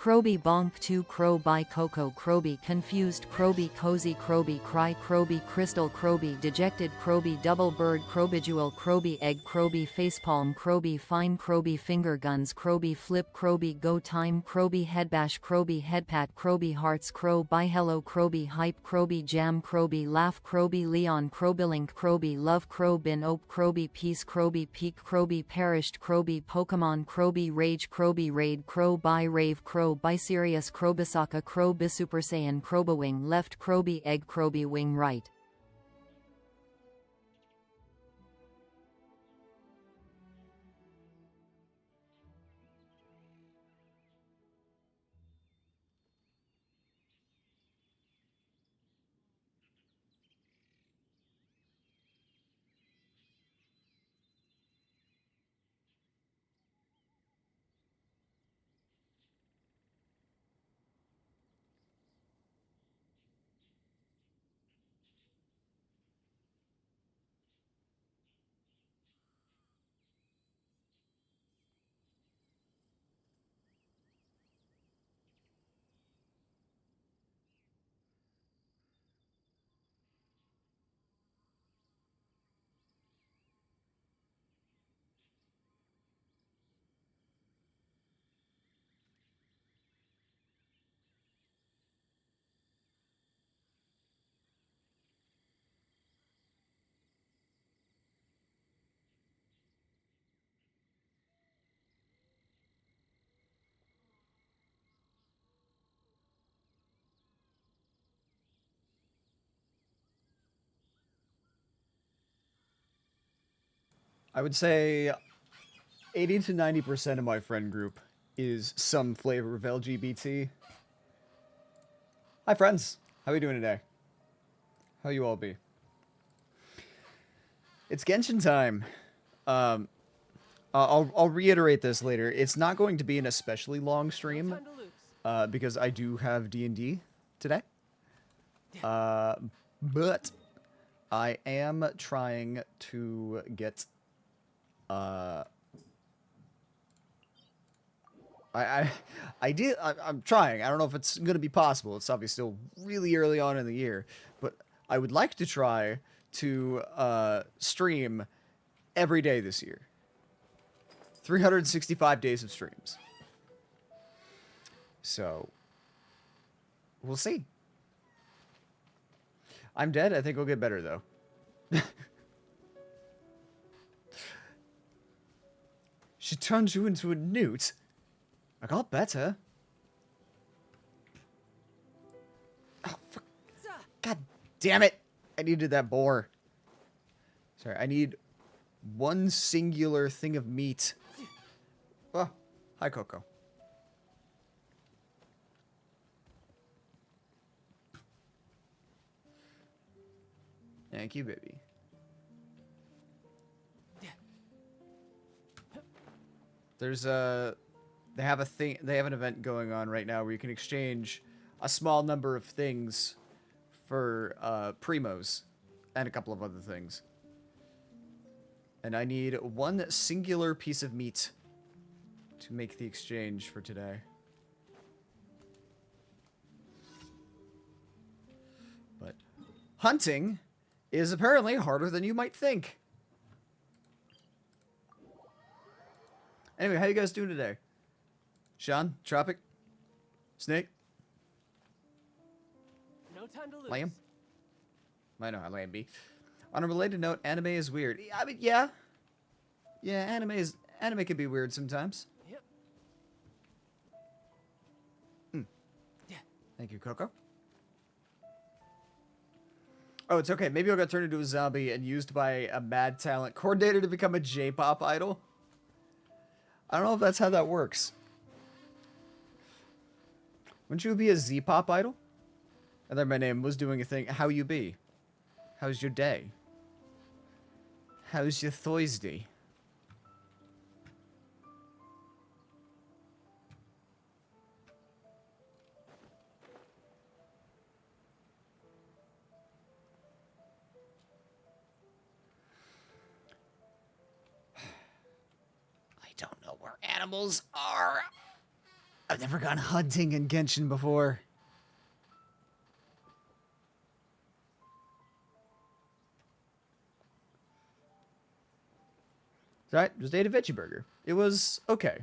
Kroby bonk 2 crow by coco Kroby confused Kroby cozy Kroby cry Kroby crystal Kroby dejected Kroby double bird Krobidual Kroby egg Kroby facepalm Kroby fine Kroby finger guns Kroby flip Kroby go time Kroby headbash Kroby headpat Kroby hearts crow by hello Kroby hype Kroby jam Kroby laugh Kroby Leon Krobilink Kroby love Krobin ope Kroby peace Kroby peak Kroby perished Kroby Pokemon Kroby rage Kroby raid Crow by rave Crow by Sirius Krobisaka Kroby Super Saiyan Krobawing left Kroby egg Kroby wing right. I would say 80 to 90% of my friend group is some flavor of LGBT. Hi, friends. How are you doing today? How you all be? It's Genshin time. Um, I'll reiterate this later. It's not going to be an especially long stream because I do have D&D today. But I am trying to get I I'm trying. I don't know if it's going to be possible. It's obviously still really early on in the year, but I would like to try to stream every day this year. 365 days of streams. So, we'll see. I'm dead. I think we'll get better though. She turned you into a newt. I got better. Oh, fuck. God damn it. I needed that boar. Sorry, I need one singular thing of meat. Oh, hi, Coco. Thank you, baby. There's a... They have a thing. They have an event going on right now where you can exchange a small number of things for primos and a couple of other things. And I need one singular piece of meat to make the exchange for today. But hunting is apparently harder than you might think. Anyway, how you guys doing today? Sean, Tropic, Snake, no time to lose. Liam. I know how Liam be. On a related note, anime is weird. I mean, yeah, anime can be weird sometimes. Yep. Yeah. Thank you, Coco. Oh, it's okay. Maybe I got turned into a zombie and used by a mad talent coordinator to become a J-pop idol. I don't know if that's how that works. Wouldn't you be a Z-pop idol? And then my name was doing a thing. How you be? How's your day? How's your Thursday? I don't know where animals are. I've never gone hunting in Genshin before. Right, just ate a veggie burger. It was okay.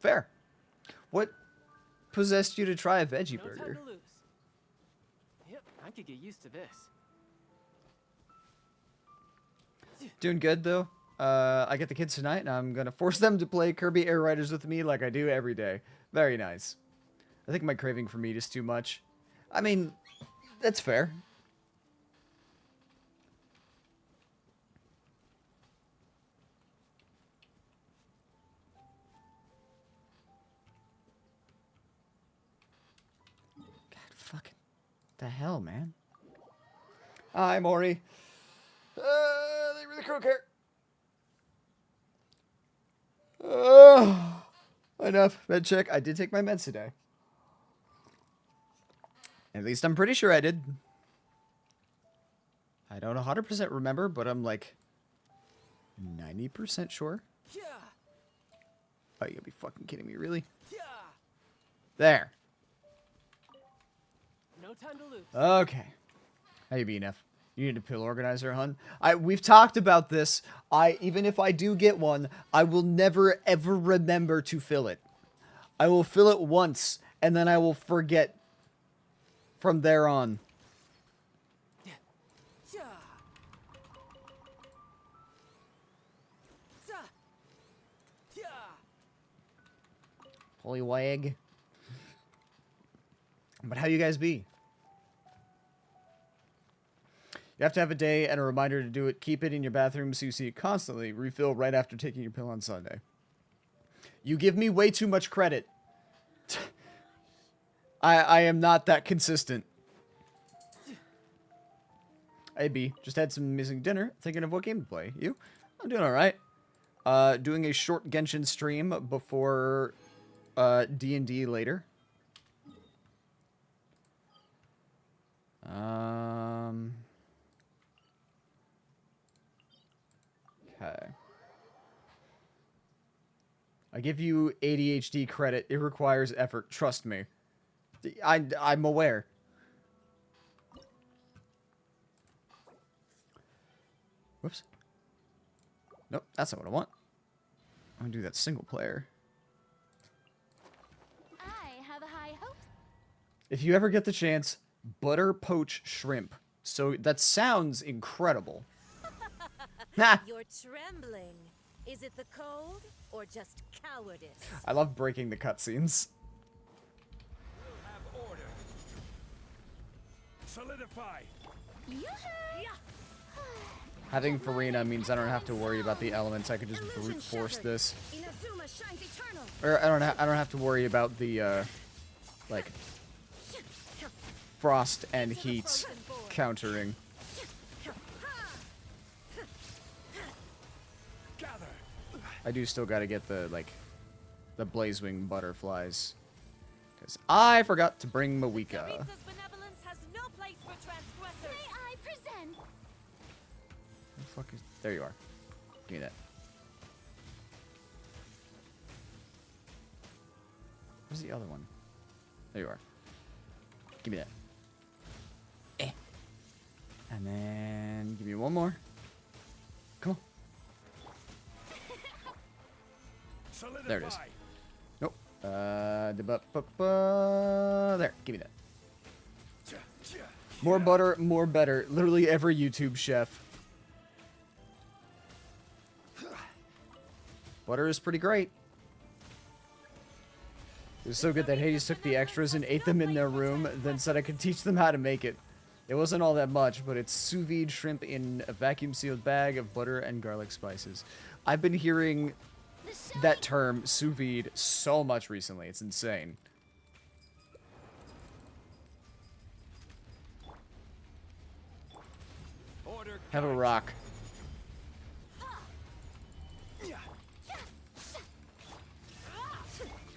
Fair. What possessed you to try a veggie burger? Time to lose. Yep, I could get used to this. Doing good though. I get the kids tonight, and I'm gonna force them to play Kirby Air Riders with me like I do every day. Very nice. I think my craving for meat is too much. I mean, that's fair. God, fucking, the hell, man. Hi, Maury. They really croak here. Enough. Med check. I did take my meds today. At least I'm pretty sure I did. I don't 100% remember, but I'm like 90% sure. Oh, you gotta be fucking kidding me, really? There. No time to lose. Okay. How you being, F? You need a pill organizer, hun? We've talked about this. Even if I do get one, I will never ever remember to fill it. I will fill it once, and then I will forget from there on. Holy wag. But how you guys be? You have to have a day and a reminder to do it. Keep it in your bathroom so you see it constantly. Refill right after taking your pill on Sunday. You give me way too much credit. I am not that consistent. Hey, B. Just had some amazing dinner. Thinking of what game to play. You? I'm doing alright. Doing a short Genshin stream before D&D later. Okay. I give you ADHD credit. It requires effort. Trust me. I'm aware. Whoops. Nope, that's not what I want. I'm gonna do that single player. I have high hopes. If you ever get the chance, butter poach shrimp. So that sounds incredible. Nah. You're trembling. Is it the cold or just cowardice? I love breaking the cutscenes. Have order. Solidify. Having Farina means I don't have to worry about the elements. I can just brute force this. Inazuma shines eternal. Or I don't have to worry about the like frost and heat countering. Gather. I do still got to get the the Blazewing butterflies, because I forgot to bring Mawika. Saritsa's benevolence has no place for transgressors. May I present? The fuck is? There you are. Give me that. Where's the other one? There you are. Give me that. Eh. And then give me one more. Come on. Solidify. There it is. Nope. There. Give me that. More butter, more better. Literally every YouTube chef. Butter is pretty great. It was so good that Hades took the extras and ate them in their room, then said I could teach them how to make it. It wasn't all that much, but it's sous vide shrimp in a vacuum-sealed bag of butter and garlic spices. I've been hearing that term, sous vide, so much recently. It's insane. Order. Have a rock.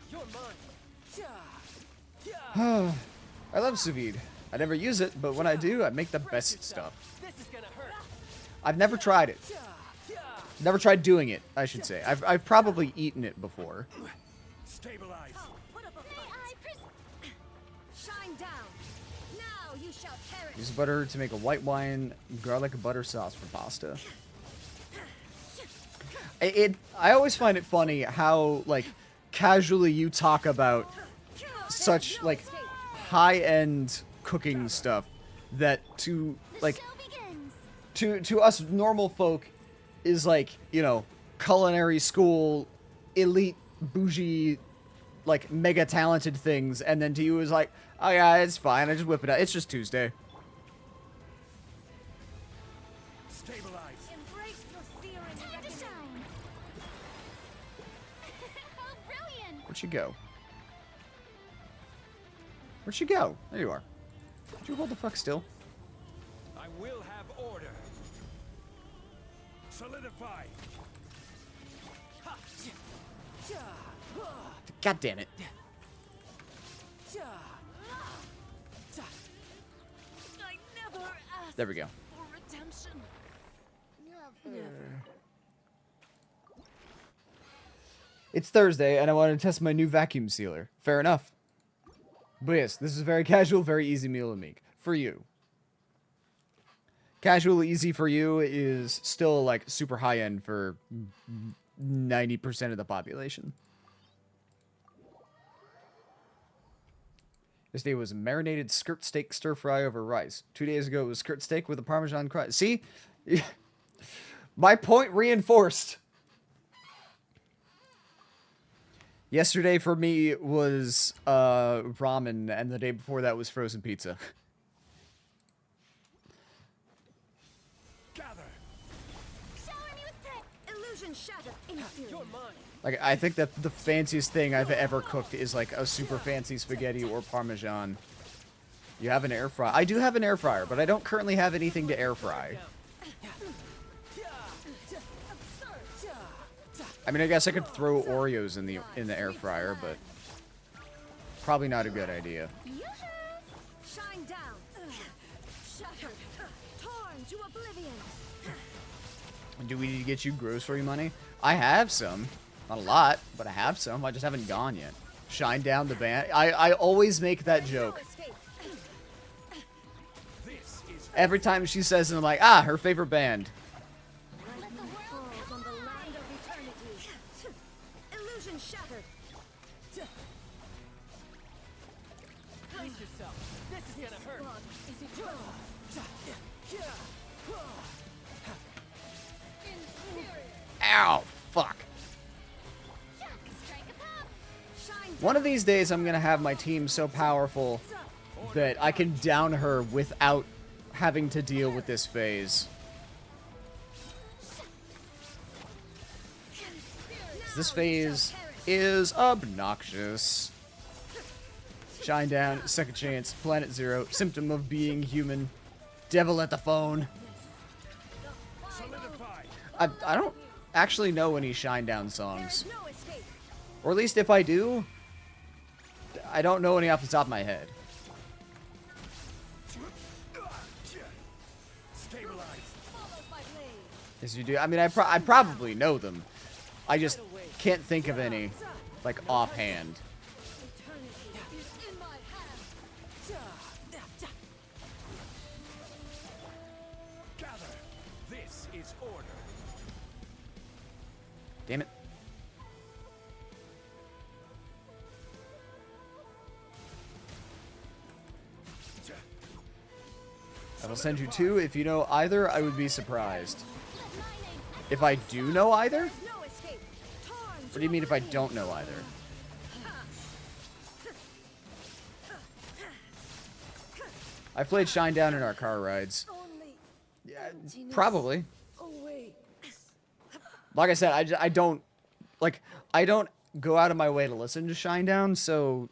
You're mine. I love sous vide. I never use it, but when I do, I make the best stuff. This is gonna hurt. I've never tried it. Never tried doing it, I should say. I've probably eaten it before. Stabilize. Oh, put up a fight. Shine down. Now you shall perish. Use butter to make a white wine, garlic butter sauce for pasta. I always find it funny how, like, casually you talk about such, like, high-end cooking stuff that to, like, to us normal folk is like, you know, culinary school, elite, bougie, like, mega talented things, and then to you is like, oh yeah, it's fine, I just whip it out. It's just Tuesday. Stabilize. Embrace your fear and Time to shine. Oh, brilliant. Where'd she go? Where'd she go? There you are. Did you hold the fuck still? I will have order. Solidify. God damn it. I never asked There we go. for redemption. It's Thursday, and I want to test my new vacuum sealer. Fair enough. But yes, this is a very casual, very easy meal to make. For you. Casual, easy for you is still, like, super high-end for 90% of the population. This day was marinated skirt steak stir-fry over rice. 2 days ago, it was skirt steak with a Parmesan crust. See? My point reinforced. Yesterday for me was ramen, and the day before that was frozen pizza. Gather. Shower me with praise. Illusion shattered. Inferior. You're mine. Like, I think that the fanciest thing I've ever cooked is, like, a super fancy spaghetti or Parmesan. You have an air fryer. I do have an air fryer, but I don't currently have anything to air fry. I mean, I guess I could throw Oreos in the air fryer, but probably not a good idea. Shine down. Shattered. Torn to oblivion. Do we need to get you grocery money? I have some. Not a lot, but I have some. I just haven't gone yet. Shine down the band. I always make that joke. Escape. This is Every time she says it, I'm like, ah, her favorite band. Lightning falls on the land of eternity. Illusion shattered. Brace yourself. This is gonna hurt. Is it yours? Ow, fuck. Strike a pop. Shine One of these days, I'm gonna have my team so powerful that I can down her without having to deal with this phase. This phase is obnoxious. Shine down, second chance, planet zero, symptom of being human, devil at the phone. solidify. I don't actually know any shine down songs. There's no escape. Or at least if I do, I don't know any off the top of my head. Stabilize. Follow my blade. Yes, you do. I mean, I probably know them. I just can't think of any, like, offhand. Eternity is in my hand. Gather. This is order. Damn it. I will send you two. If you know either, I would be surprised. If I do know either? No escape. Torn What do you mean if I don't know either? I played Shine Down in our car rides. only Yeah, probably. away. Like I said, I don't, like, I don't go out of my way to listen to Shine Down, so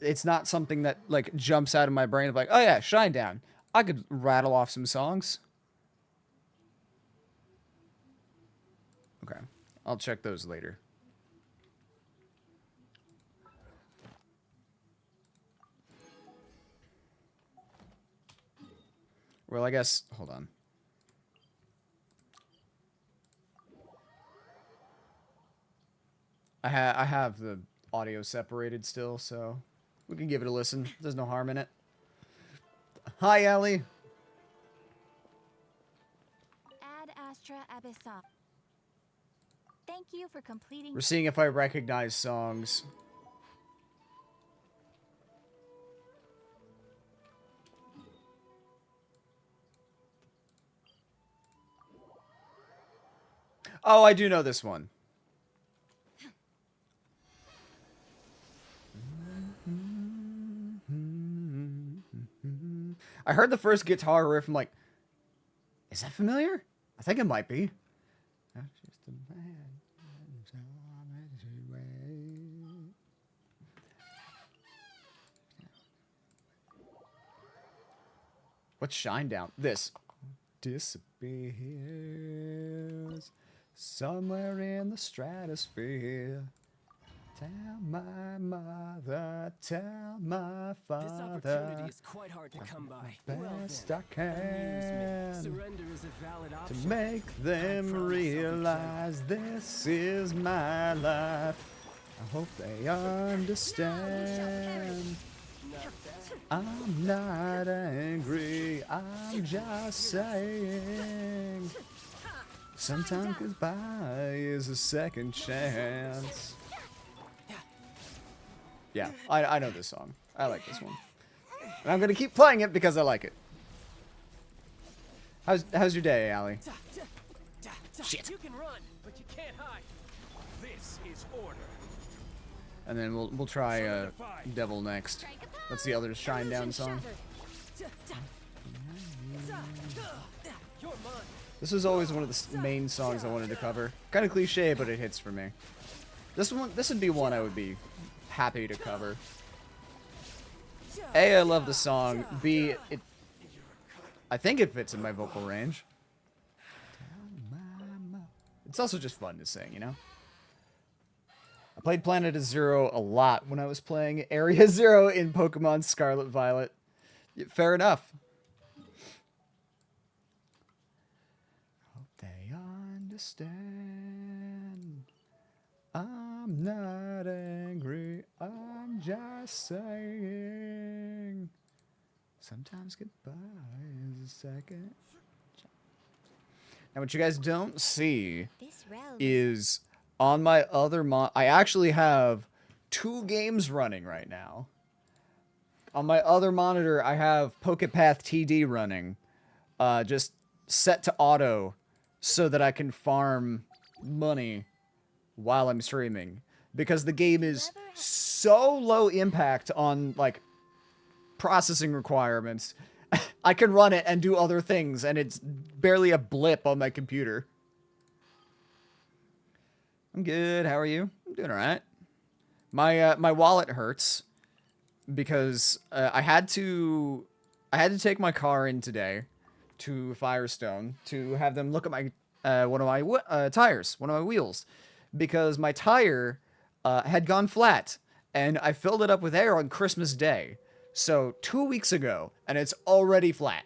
it's not something that, like, jumps out of my brain of like, oh yeah, Shine Down. I could rattle off some songs. Okay, I'll check those later. Well, I guess, hold on. I have the audio separated still, so we can give it a listen. There's no harm in it. Hi, Ellie. Ad Astra Abyssal. Thank you for completing. We're seeing if I recognize songs. Oh, I do know this one. I heard the first guitar riff. I'm like, is that familiar? I think it might be. What's Shine Down? This. Disappears somewhere in the stratosphere. Tell my mother, tell my This father. opportunity is quite hard to come by. Best Well I then, amuse me. can Surrender is a valid to option. make them promise I'll be realize this is my life. I hope they understand. I'm not angry, I'm just saying. Sometimes goodbye is a second chance. Yeah, I know this song. I like this one. And I'm gonna keep playing it because I like it. How's your day, Allie? Shit. You can run, but you can't hide. This is order. And then we'll try Devil next. That's the other Shine Down song. You're mine. This was always one of the main songs I wanted to cover. Kind of cliche, but it hits for me. This would be one I would be happy to cover. A, I love the song. B, I think it fits in my vocal range. It's also just fun to sing, you know? I played Planet of Zero a lot when I was playing Area Zero in Pokemon Scarlet Violet. Fair enough. Hope they understand. I'm not angry, I'm just saying. Sometimes goodbye is a second. Now what you guys don't see This realm is on my other I actually have 2 games running right now. On my other monitor, I have PokePath TD running, just set to auto so that I can farm money while I'm streaming. Because the game is so low impact on, like, processing requirements. I can run it and do other things, and it's barely a blip on my computer. I'm good. How are you? I'm doing all right. My wallet hurts because I had to take my car in today to Firestone to have them look at my one of my tires, one of my wheels, because my tire had gone flat, and I filled it up with air on Christmas Day. So 2 weeks ago, and it's already flat.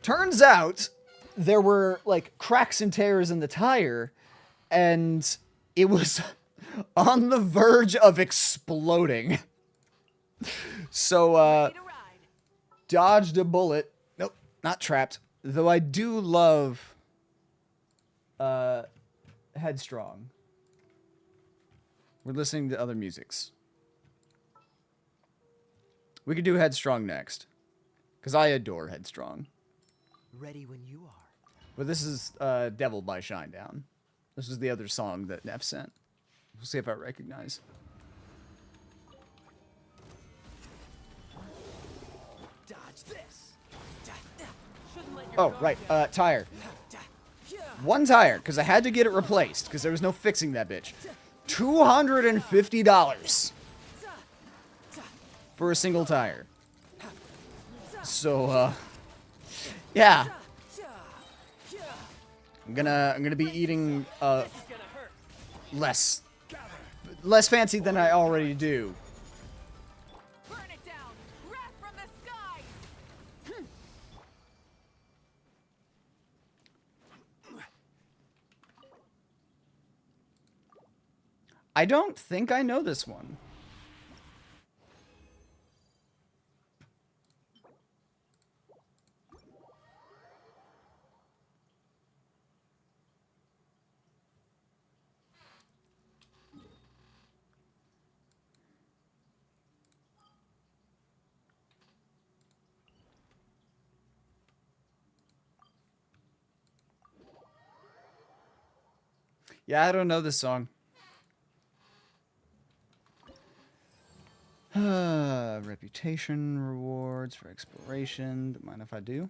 Turns out there were like cracks and tears in the tire, and it was on the verge of exploding. So dodged a bullet. Nope, not trapped. Though I do love Headstrong. We're listening to other musics. We could do Headstrong next, because I adore Headstrong. Ready when you are. But this is Devil by Shinedown. This is the other song that Neff sent. We'll see if I recognize. Dodge this. Shouldn't let your Oh, guard right. down. Tire. One tire, because I had to get it replaced, because there was no fixing that bitch. $250 for a single tire. So, yeah. I'm gonna be eating This is gonna hurt. less fancy than I already do. burn it down. Wrath from the skies. I don't think I know this one. Yeah, I don't know this song. Reputation rewards for exploration. Don't mind if I do.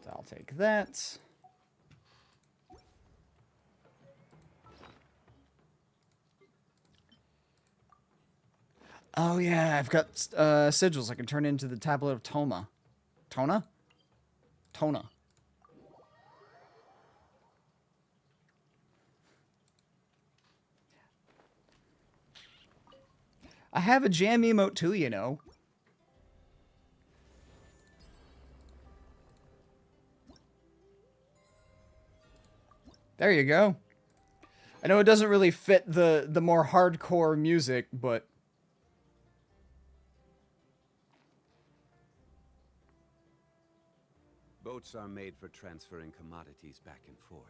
So I'll take that. Oh yeah, I've got sigils I can turn into the tablet of Toma. Tona? Tona. I have a jam emote too, you know. There you go. I know it doesn't really fit the more hardcore music, but Boats are made for transferring commodities back and forth,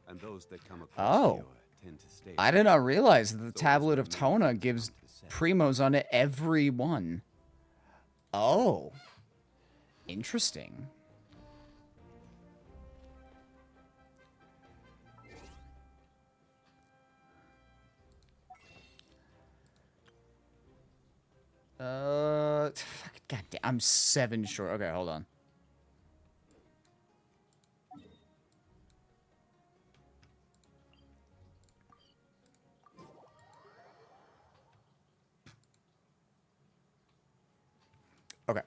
and those that come across oh, the ore tend to stay. I did not realize that the tablet of Tona gives primos onto every one. Oh, interesting. God damn, I'm 7 short. Okay, hold on. Okay.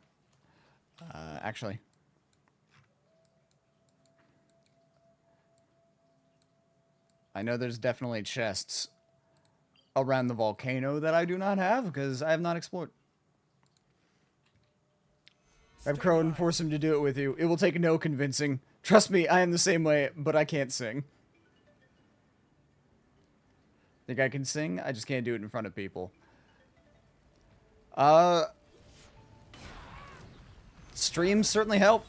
Actually. I know there's definitely chests around the volcano that I do not have because I have not explored. Grab Crow and force him to do it with you. It will take no convincing. Trust me, I am the same way, but I can't sing. Think I can sing? I just can't do it in front of people. Streams certainly help.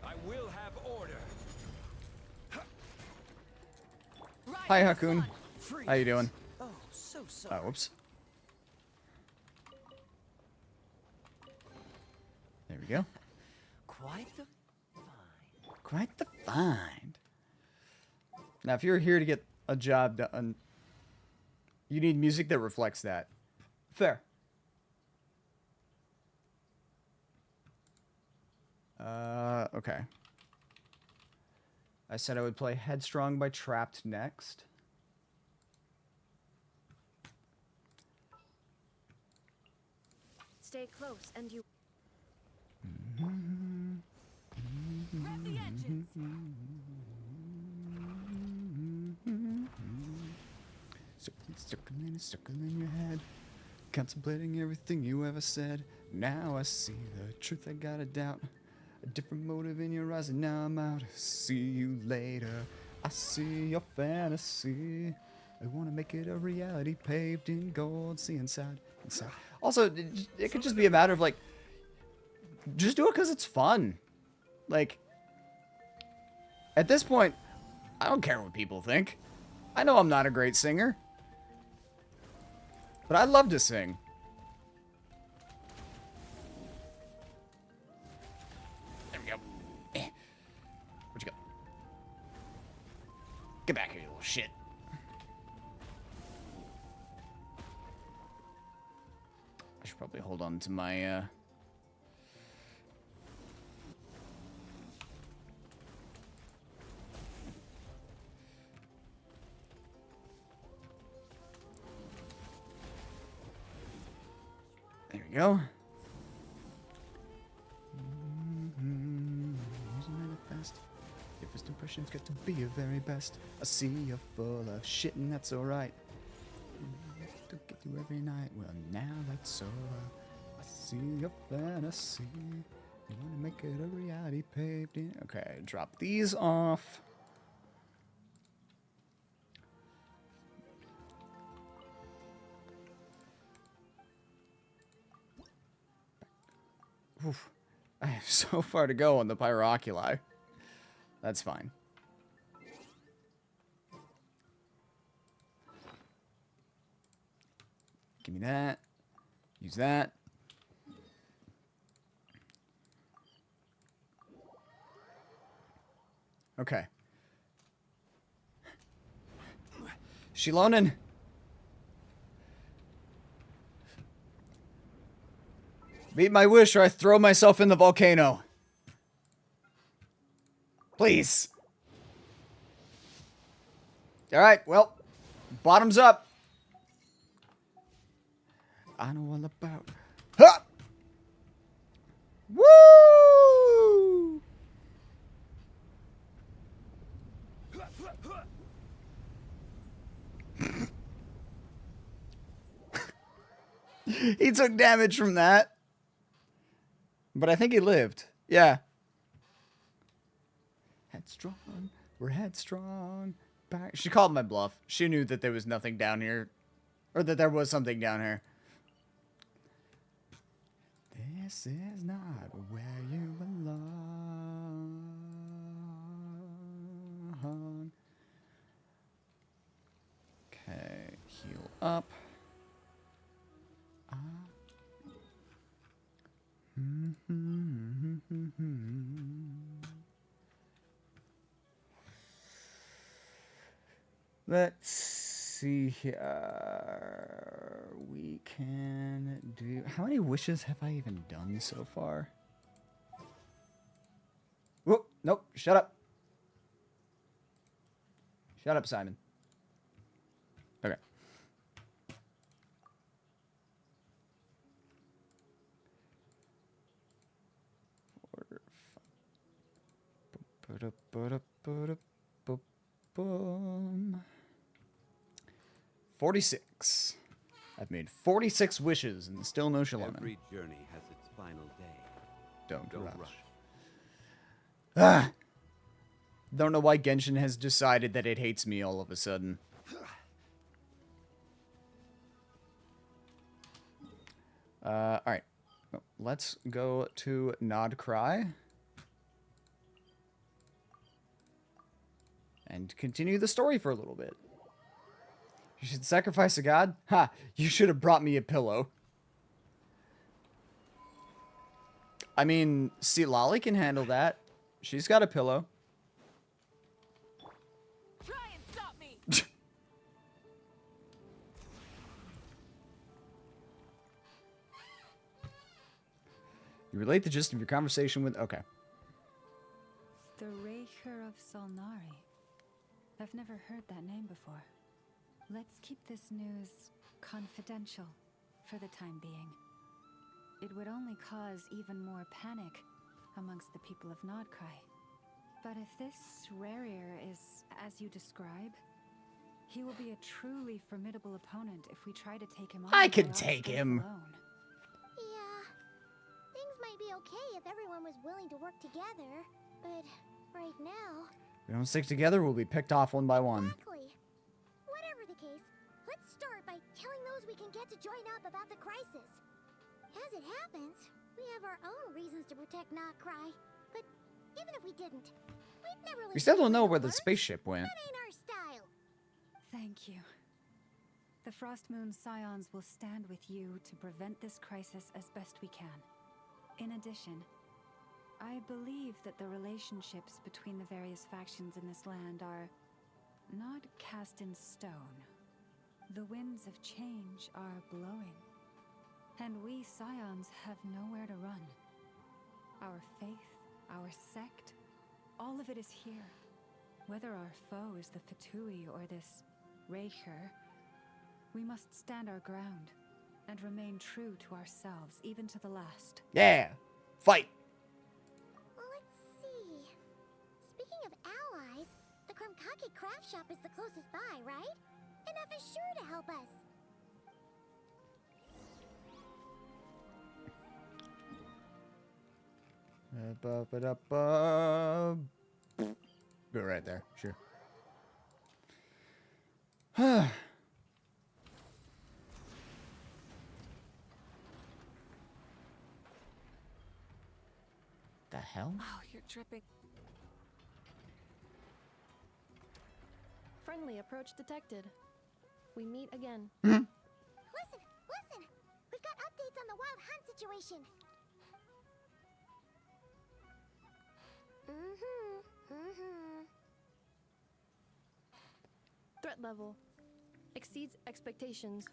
I will have order. Hi, Hakun. How you doing? Oh, so sorry. Oh, whoops. There we go. Quite the find. Quite the find. Now, if you're here to get a job done, you need music that reflects that. Fair. Okay. I said I would play Headstrong by Trapped next. Stay close and you... Rev the engines. Circling in your head, contemplating everything you ever said. Now I see the truth, I gotta doubt. A different motive in your eyes, and now I'm out. See you later. I see your fantasy. I wanna make it a reality paved in gold. See inside. Also, it could just be a matter of like, just do it because it's fun. Like, at this point, I don't care what people think. I know I'm not a great singer, but I love to sing. There we go. Where'd you go? Get back here, you little shit. I should probably hold on to my, There we go. Manifest. Your first impressions get to be your very best. I see you're full of shit and that's alright. To get you every night. Well, now that's over. I see your fantasy. You wanna make it a reality paved in. Okay, drop these off. Oof. I have so far to go on the Pyroculi. That's fine. Give me that. Use that. Okay. Xilonen. Meet my wish or I throw myself in the volcano. Please. Alright, well. Bottoms up. I know all about... Ha! Woo! He took damage from that. But I think he lived. Yeah. Headstrong. We're headstrong. Back. She called my bluff. She knew that there was nothing down here. Or that there was something down here. This is not where you belong. Okay. Heal up. Let's see here. We can do... How many wishes have I even done so far? Whoop, nope, shut up. Shut up, Simon. Okay. Boom. 46. I've made 46 wishes and still no Xilonen. Every journey has its final day. Don't Don't rush. rush. Ah! Don't know why Genshin has decided that it hates me all of a sudden. Alright. Let's go to Nod Cry. And continue the story for a little bit. You should sacrifice a god? Ha! You should have brought me a pillow. I mean, Lolly can handle that. She's got a pillow. Try and stop me. You relate the gist of your conversation with... Okay. The Raker of Solnari. I've never heard that name before. Let's keep this news confidential for the time being. It would only cause even more panic amongst the people of Nodcry. But if this Rarier is as you describe, he will be a truly formidable opponent if we try to take him on. I can by take ourselves him. alone. Yeah, things might be okay if everyone was willing to work together, but right now... We don't stick together, we'll be picked off one by one. Exactly. Whatever the case, let's start by telling those we can get to join up about the crisis. As it happens, we have our own reasons to protect Notcry. But even if we didn't, we'd never... We still don't know where the spaceship went. That ain't our style. Thank you. The Frostmoon Scions will stand with you to prevent this crisis as best we can. In addition, I believe that the relationships between the various factions in this land are not cast in stone. The winds of change are blowing, and we Scions have nowhere to run. Our faith, our sect, all of it is here. Whether our foe is the Fatui or this Raker, we must stand our ground and remain true to ourselves, even to the last. Yeah! Fight! Well, let's see. Speaking of allies, the Krumkake craft shop is the closest by, right? And F is sure to help us. Go right there, sure. hell? Oh, you're dripping. Friendly approach detected. We meet again. Listen, listen! We've got updates on the wild hunt situation. Threat level exceeds expectations.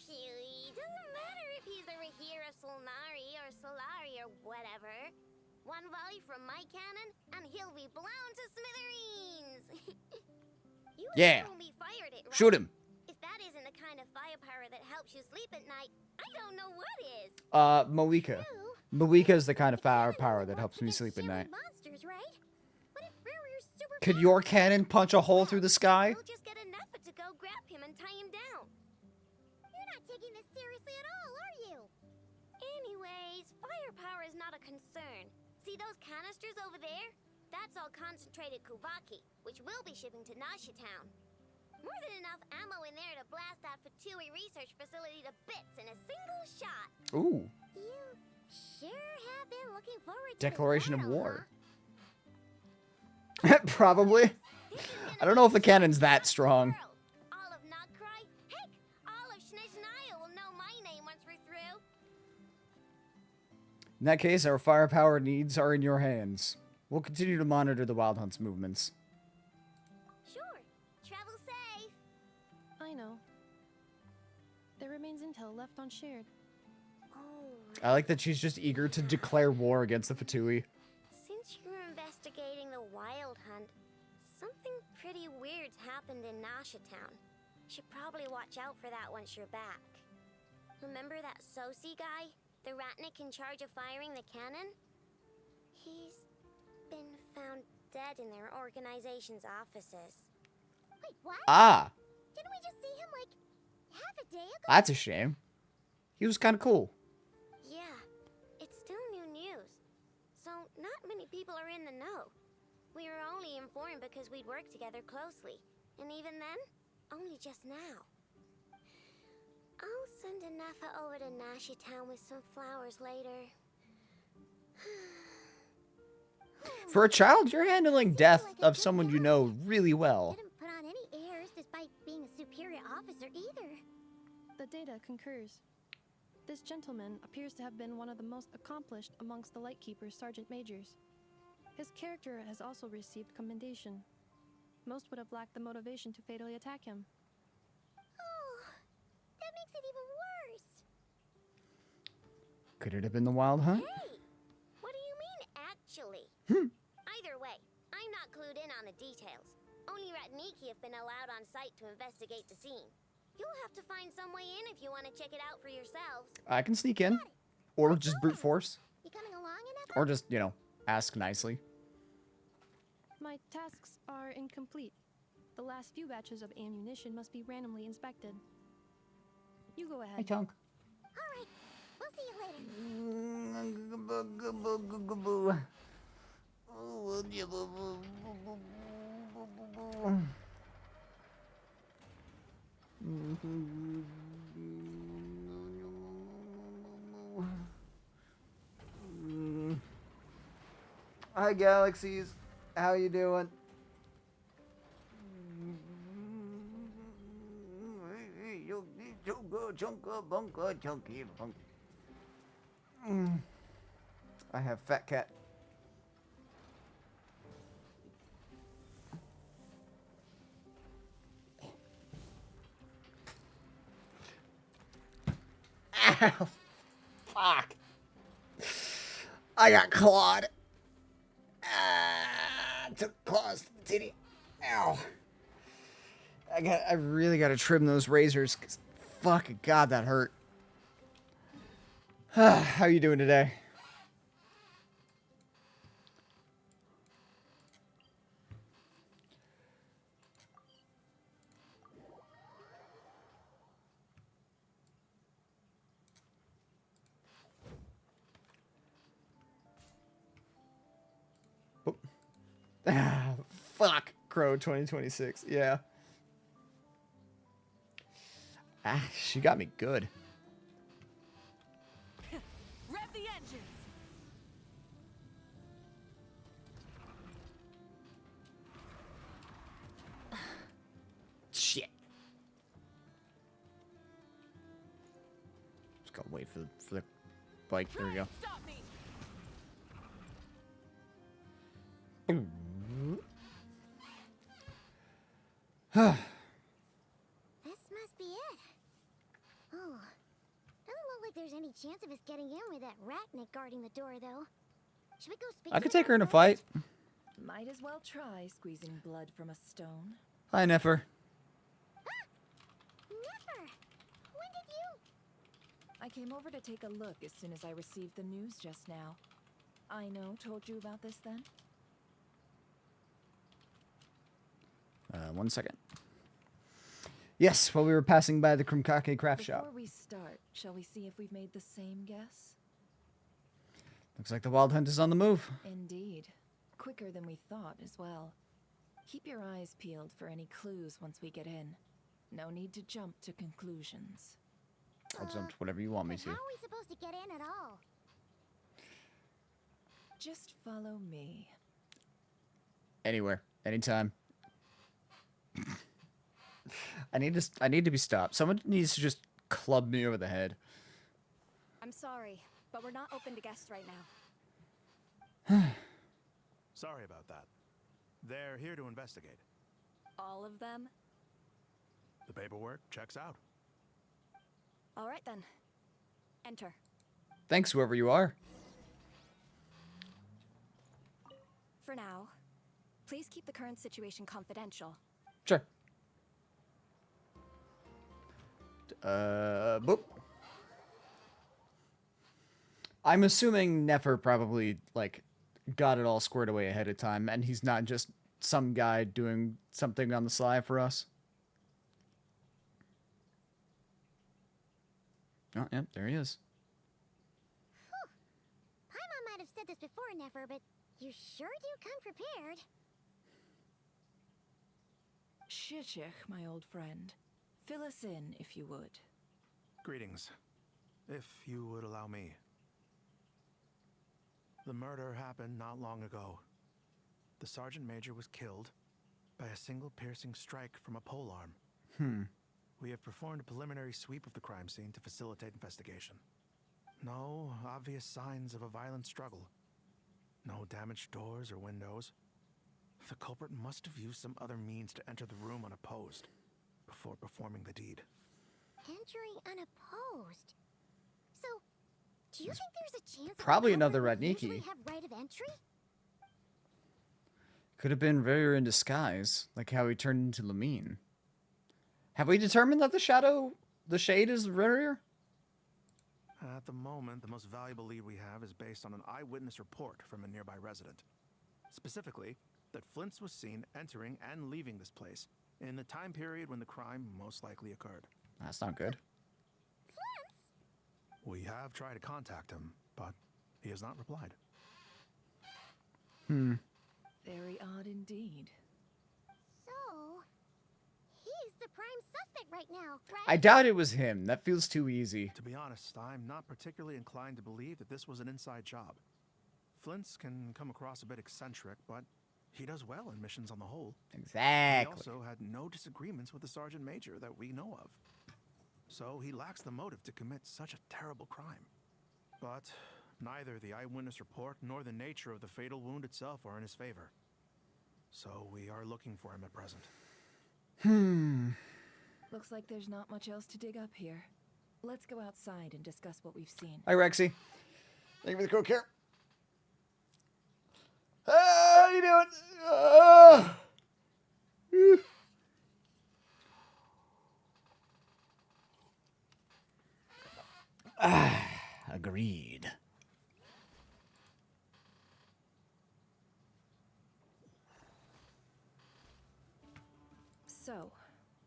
Phew, doesn't matter if he's the Rahira Solnari or Solari or whatever. One volley from my cannon, and he'll be blown to smithereens. You Yeah. assume we fired it, right? Shoot him. If that isn't the kind of firepower that helps you sleep at night, I don't know what is. Malika. True. Malika is the kind of Cannon firepower only that helps works me against sleep at human night. monsters, right? What if Brewer's super Could your cannon punch a hole through the sky? We'll just get enough to go grab him and tie him down. You're not taking this seriously at all, are you? Anyways, firepower is not a concern. See those canisters over there? That's all concentrated Kubaki, which we'll be shipping to Nasha Town. More than enough ammo in there to blast that Fatui research facility to bits in a single shot. Ooh. You sure have been looking forward to Declaration this of battle, war. huh? Probably. This is gonna I don't know if the be cannon's that the strong. world. All of Nagcry, heck, all of Snezhnaya will know my name once we're through. In that case, our firepower needs are in your hands. We'll continue to monitor the Wild Hunt's movements. Sure, travel safe. I know. There remains intel left unshared. Oh, I like that she's just eager to declare war against the Fatui. since you're investigating the Wild Hunt, something pretty weird's happened in Nasha Town. Should probably watch out for that once you're back. Remember that Sosi guy? The Ratnik in charge of firing the cannon? He's been found dead in their organization's offices. Wait, what? Ah, Didn't we just see him like half a day ago? that's a shame. He was kind of cool. Yeah, it's still new news. So not many people are in the know. We were only informed because we'd worked together closely. And even then, only just now. I'll send Anafa over to Nashi Town with some flowers later. For a child, you're handling death of someone you know really well. Didn't put on any airs despite being a superior officer either. The data concurs. This gentleman appears to have been one of the most accomplished amongst the Lightkeeper's sergeant majors. His character has also received commendation. Most would have lacked the motivation to fatally attack him. Oh, that makes it even worse. Could it have been the Wild Hunt? Hey, what do you mean, actually? Either way, I'm not clued in on the details. Only Ratniki have been allowed on site to investigate the scene. You'll have to find some way in if you want to check it out for yourselves. I can sneak in. Or just brute force. You coming along enough? Or just, you know, ask nicely. My tasks are incomplete. The last few batches of ammunition must be randomly inspected. You go ahead. Chunk. All right, we'll see you later. Hi, Galaxies. How you doing? I have Fat Cat. Ow. Fuck. I got clawed. Took claws to the titty. Ow. I really gotta trim those razors, 'cause fuck God, that hurt. How you doing today? Ah, fuck. Crow 2026. Yeah. Ah, she got me good. Rev the engines. wait for the bike. There we go. Stop me! This must be it. Oh. Doesn't look like there's any chance of us getting in with that ratnik guarding the door, though. Should we go speak I to could the take her in a guy fight. Might as well try squeezing blood from a stone. Hi, Nefer. Never! When did you... I came over to take a look as soon as I received the news just now. Aino told you about this then? 1 second. Yes, while we were passing by the Krumkake craft shop. Before we start, shall we see if we've made the same guess? Looks like the Wild Hunt is on the move. Indeed. Quicker than we thought as well. Keep your eyes peeled for any clues once we get in. No need to jump to conclusions. I'll jump to whatever you want me But to. how are we supposed to get in at all? Just follow me. Anywhere, anytime. I need to be stopped. Someone needs to just club me over the head. I'm sorry, but we're not open to guests right now. Sorry about that. They're here to investigate. All of them? The paperwork checks out. All right then. Enter. Thanks, whoever you are. For now, please keep the current situation confidential. Sure. Boop. I'm assuming Nefer probably, like, got it all squared away ahead of time, and he's not just some guy doing something on the sly for us. Oh, yeah, there he is. Whew. Paimon might have said this before, Nefer, but you sure do come prepared. Shishich, my old friend. Fill us in, if you would. Greetings. If you would allow me. The murder happened not long ago. The Sergeant Major was killed by a single piercing strike from a polearm. We have performed a preliminary sweep of the crime scene to facilitate investigation. No obvious signs of a violent struggle. No damaged doors or windows. The culprit must have used some other means to enter the room unopposed before performing the deed. Entering unopposed. So, do you think there's a chance Probably that the another culprit would Radniki. usually have right of entry? Could have been Rarier in disguise, like how he turned into Lamine. Have we determined that the shade is Rarier? At the moment, the most valuable lead we have is based on an eyewitness report from a nearby resident. Specifically, that Flint's was seen entering and leaving this place in the time period when the crime most likely occurred. That's not good. We have tried to contact him, but he has not replied. Very odd indeed. So, he's the prime suspect right now, right? I doubt it was him. That feels too easy. To be honest, I'm not particularly inclined to believe that this was an inside job. Flint's can come across a bit eccentric, but he does well in missions on the whole. Exactly. He also had no disagreements with the Sergeant Major that we know of. So he lacks the motive to commit such a terrible crime. But neither the eyewitness report nor the nature of the fatal wound itself are in his favor. So we are looking for him at present. Looks like there's not much else to dig up here. Let's go outside and discuss what we've seen. Hi, Rexy. Thank you for the coke here. How you doing? Agreed. So,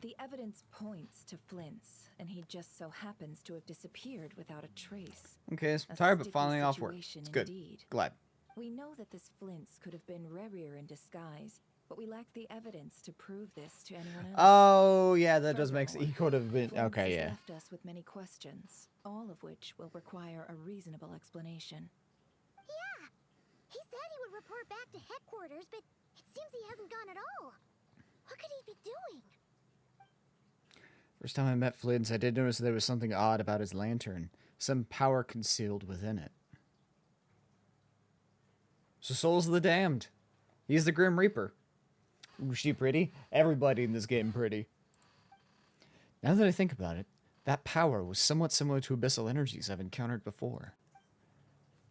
the evidence points to Flint's, and he just so happens to have disappeared without a trace. Okay, I'm A tired, but sticky finally off work. situation It's good. indeed. Glad. We know that this Flint's could have been Rarier in disguise, but we lack the evidence to prove this to anyone else. Oh, yeah, that does make sense. He could have been. Flint's Okay, has yeah. left us with many questions, all of which will require a reasonable explanation. Yeah! He said he would report back to headquarters, but it seems he hasn't gone at all. What could he be doing? First time I met Flint's, I did notice there was something odd about his lantern. some power concealed within it. So Souls of the Damned. He's the Grim Reaper. Ooh, she pretty? Everybody in this game pretty. Now that I think about it, that power was somewhat similar to abyssal energies I've encountered before.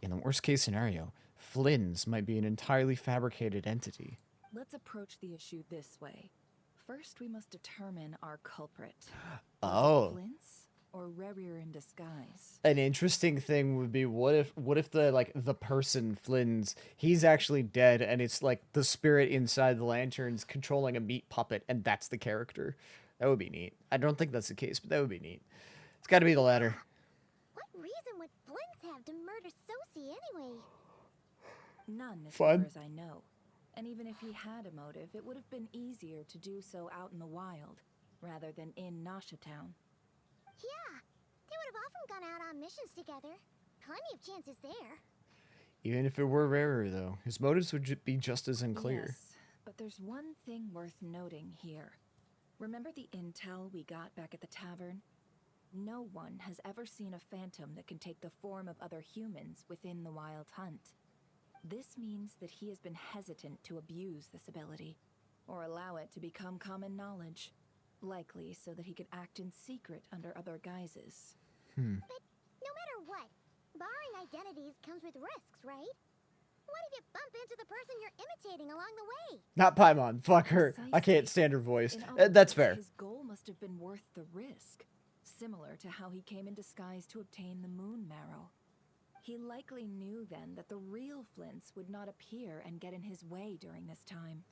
In the worst case scenario, Flynn's might be an entirely fabricated entity. Let's approach the issue this way. First, we must determine our culprit. Oh. Flynn's or Rerir in disguise? An interesting thing would be what if the person Flynn's, he's actually dead and it's like the spirit inside the lanterns controlling a meat puppet and that's the character. That would be neat. I don't think that's the case, but that would be neat. It's got to be the latter. What reason would Flynn's have to murder Sosie anyway? None, as Fun. far as I know. And even if he had a motive, it would have been easier to do so out in the wild, rather than in Nasha Town. Yeah, they would have often gone out on missions together. Plenty of chances there. Even if it were rarer, though, his motives would be just as unclear. Yes, but there's one thing worth noting here. Remember the intel we got back at the tavern? No one has ever seen a phantom that can take the form of other humans within the Wild Hunt. This means that he has been hesitant to abuse this ability, or allow it to become common knowledge. Likely so that he could act in secret under other guises. But no matter what, barring identities comes with risks, right? What if you bump into the person you're imitating along the way? Not Paimon. Fuck her. I can't stand her voice. That's fair. His goal must have been worth the risk, similar to how he came in disguise to obtain the moon marrow. He likely knew then that the real Flints would not appear and get in his way during this time.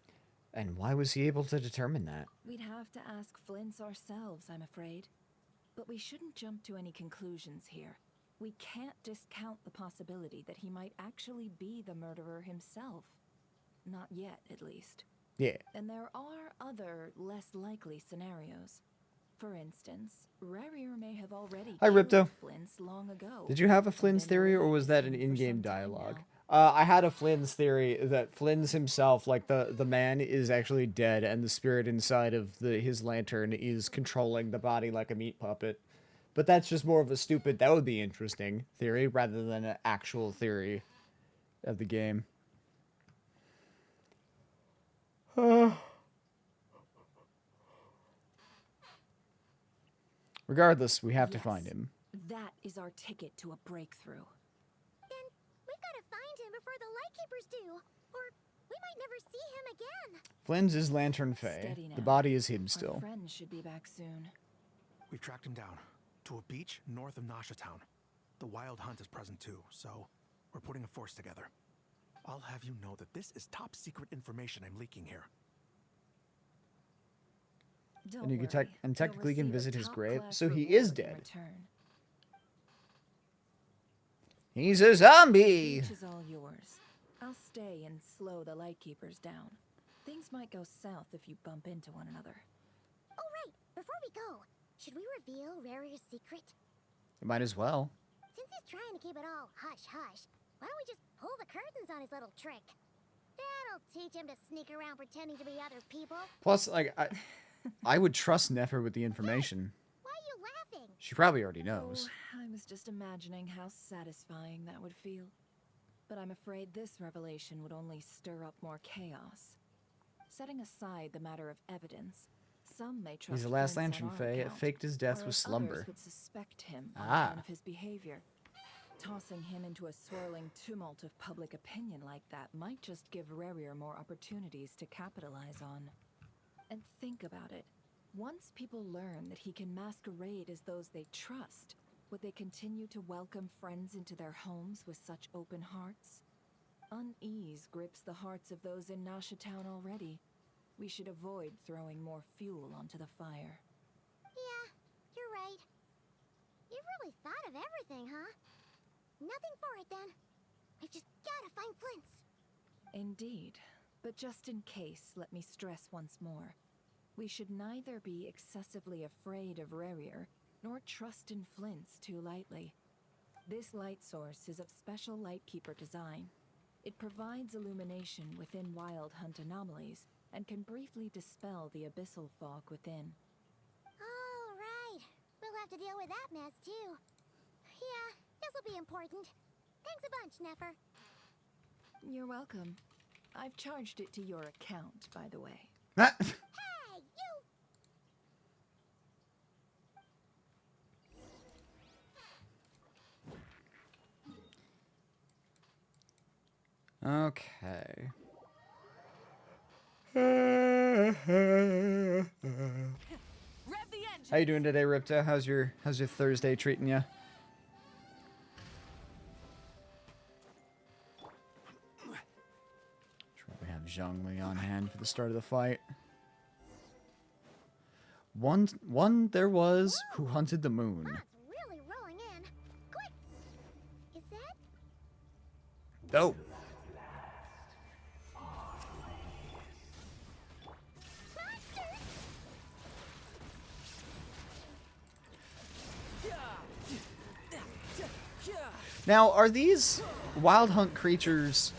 And why was he able to determine that? We'd have to ask Flints ourselves, I'm afraid. But we shouldn't jump to any conclusions here. We can't discount the possibility that he might actually be the murderer himself. Not yet, at least. Yeah. And there are other, less likely scenarios. For instance, Rerir may have already Hi, killed Ripto. Flints long ago. Did you have a and Flynn's been theory, or away was that from an him for in-game some time dialogue? now. I had a Flynn's theory that Flynn's himself, like the man, is actually dead, and the spirit inside of his lantern is controlling the body like a meat puppet. But that's just more of a stupid, that would be interesting theory, rather than an actual theory of the game. Regardless, we have to find him. That is our ticket to a breakthrough. Then we've got to find him before the Lightkeepers do, or we might never see him again. Flynn's is Lantern Fae. Steady The now. body is him Our still. friend should be back soon. We've tracked him down to a beach north of Nasha Town. The Wild Hunt is present too, so we're putting a force together. I'll have you know that this is top secret information I'm leaking here. Don't And you can worry. and technically You'll can receive visit a his grave, top-class so he reward is in dead. return. He's a zombie! Beach is all yours. I'll stay and slow the Lightkeepers down. Things might go south if you bump into one another. Oh, right. Before we go, should we reveal Rarir's secret? You might as well. Since he's trying to keep it all hush-hush, why don't we just pull the curtains on his little trick? That'll teach him to sneak around pretending to be other people. Plus, like, I would trust Nefer with the information. Why are you laughing? She probably already knows. Oh, I was just imagining how satisfying that would feel. But I'm afraid this revelation would only stir up more chaos. Setting aside the matter of evidence, some may trust He's the last Flynn's Lantern on our Fae. It account, faked his death with whereas slumber. others would suspect him on Ah. account of his behavior. Tossing him into a swirling tumult of public opinion like that might just give Rerir more opportunities to capitalize on. And think about it. Once people learn that he can masquerade as those they trust, would they continue to welcome friends into their homes with such open hearts? Unease grips the hearts of those in Nasha Town already. We should avoid throwing more fuel onto the fire. Yeah, you're right. You really thought of everything, huh? Nothing for it, then. We've just gotta find Flints. Indeed. But just in case, let me stress once more. We should neither be excessively afraid of Rerir, nor trust in Flints too lightly. This light source is of special Lightkeeper design. It provides illumination within Wild Hunt anomalies, and can briefly dispel the abyssal fog within. All right. We'll have to deal with that mess, too. Yeah, this'll be important. Thanks a bunch, Nefer. You're welcome. I've charged it to your account, by the way. Hey, you! Okay. How you doing today, Ripta? How's your Thursday treating you? Sure, we have Zhongli on hand for the start of the fight. One there was who hunted the moon. That's really rolling in. Quick! Is that? Oh. Now, are these wild hunt creatures,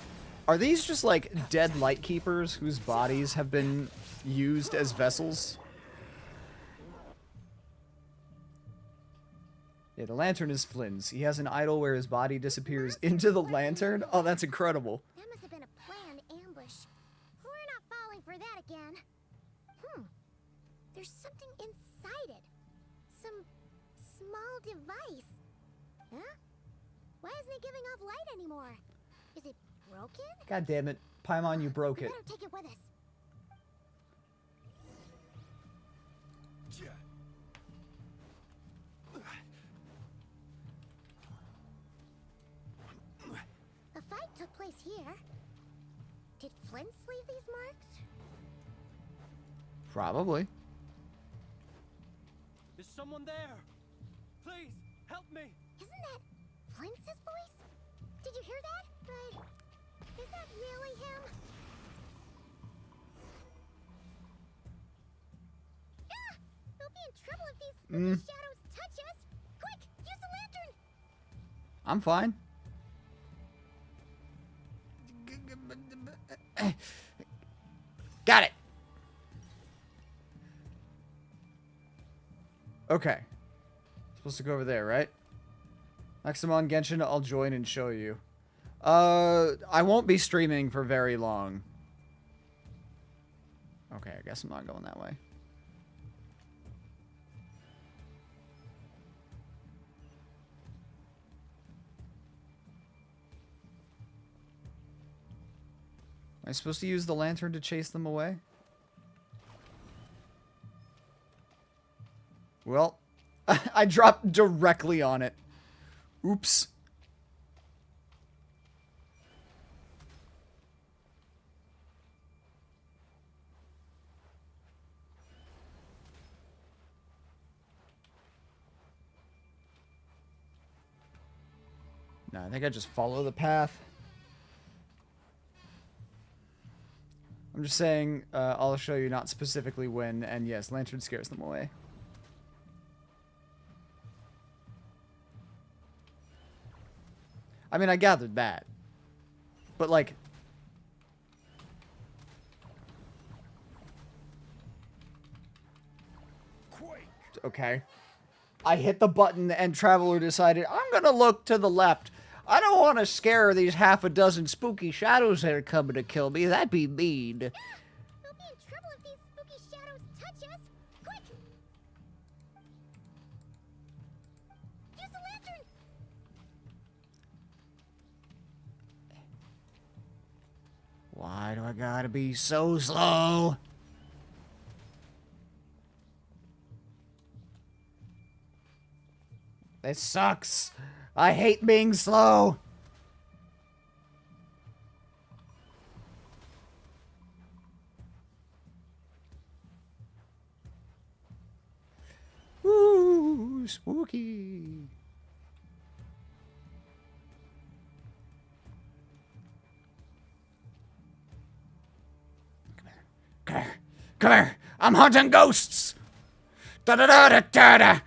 are these just like dead light keepers whose bodies have been used as vessels? Yeah, the lantern is Flynn's. He has an idol where his body disappears into the lantern. Oh, that's incredible. That must have been a planned ambush. We're not falling for that again. There's something inside it. Some small device. Huh? Why isn't it giving off light anymore? Is it broken? God damn it. Paimon, you broke it. We better take it with us. A fight took place here. Did Flint leave these marks? Probably. Is someone there? Please, help me! Isn't that Flint's voice? Did you hear that? But is that really him? Ah! We'll be in trouble if these spooky shadows touch us. Quick, use the lantern. I'm fine. Got it. Okay. Supposed to go over there, right? Next time on Genshin, I'll join and show you. I won't be streaming for very long. Okay, I guess I'm not going that way. Am I supposed to use the lantern to chase them away? Well, I dropped directly on it. Oops. No, I think I just follow the path. I'm just saying, I'll show you not specifically when, and yes, lantern scares them away. I mean, I gathered that. But, like... Okay. I hit the button and Traveler decided, I'm gonna look to the left. I don't want to scare these half a dozen spooky shadows that are coming to kill me. That'd be mean. We'll be in trouble if these spooky shadows touch us. Quick! Use the lantern! Why do I gotta be so slow? This sucks. I hate being slow. Ooh, spooky. Come here. Come here. I'm hunting ghosts. Da da da da da da.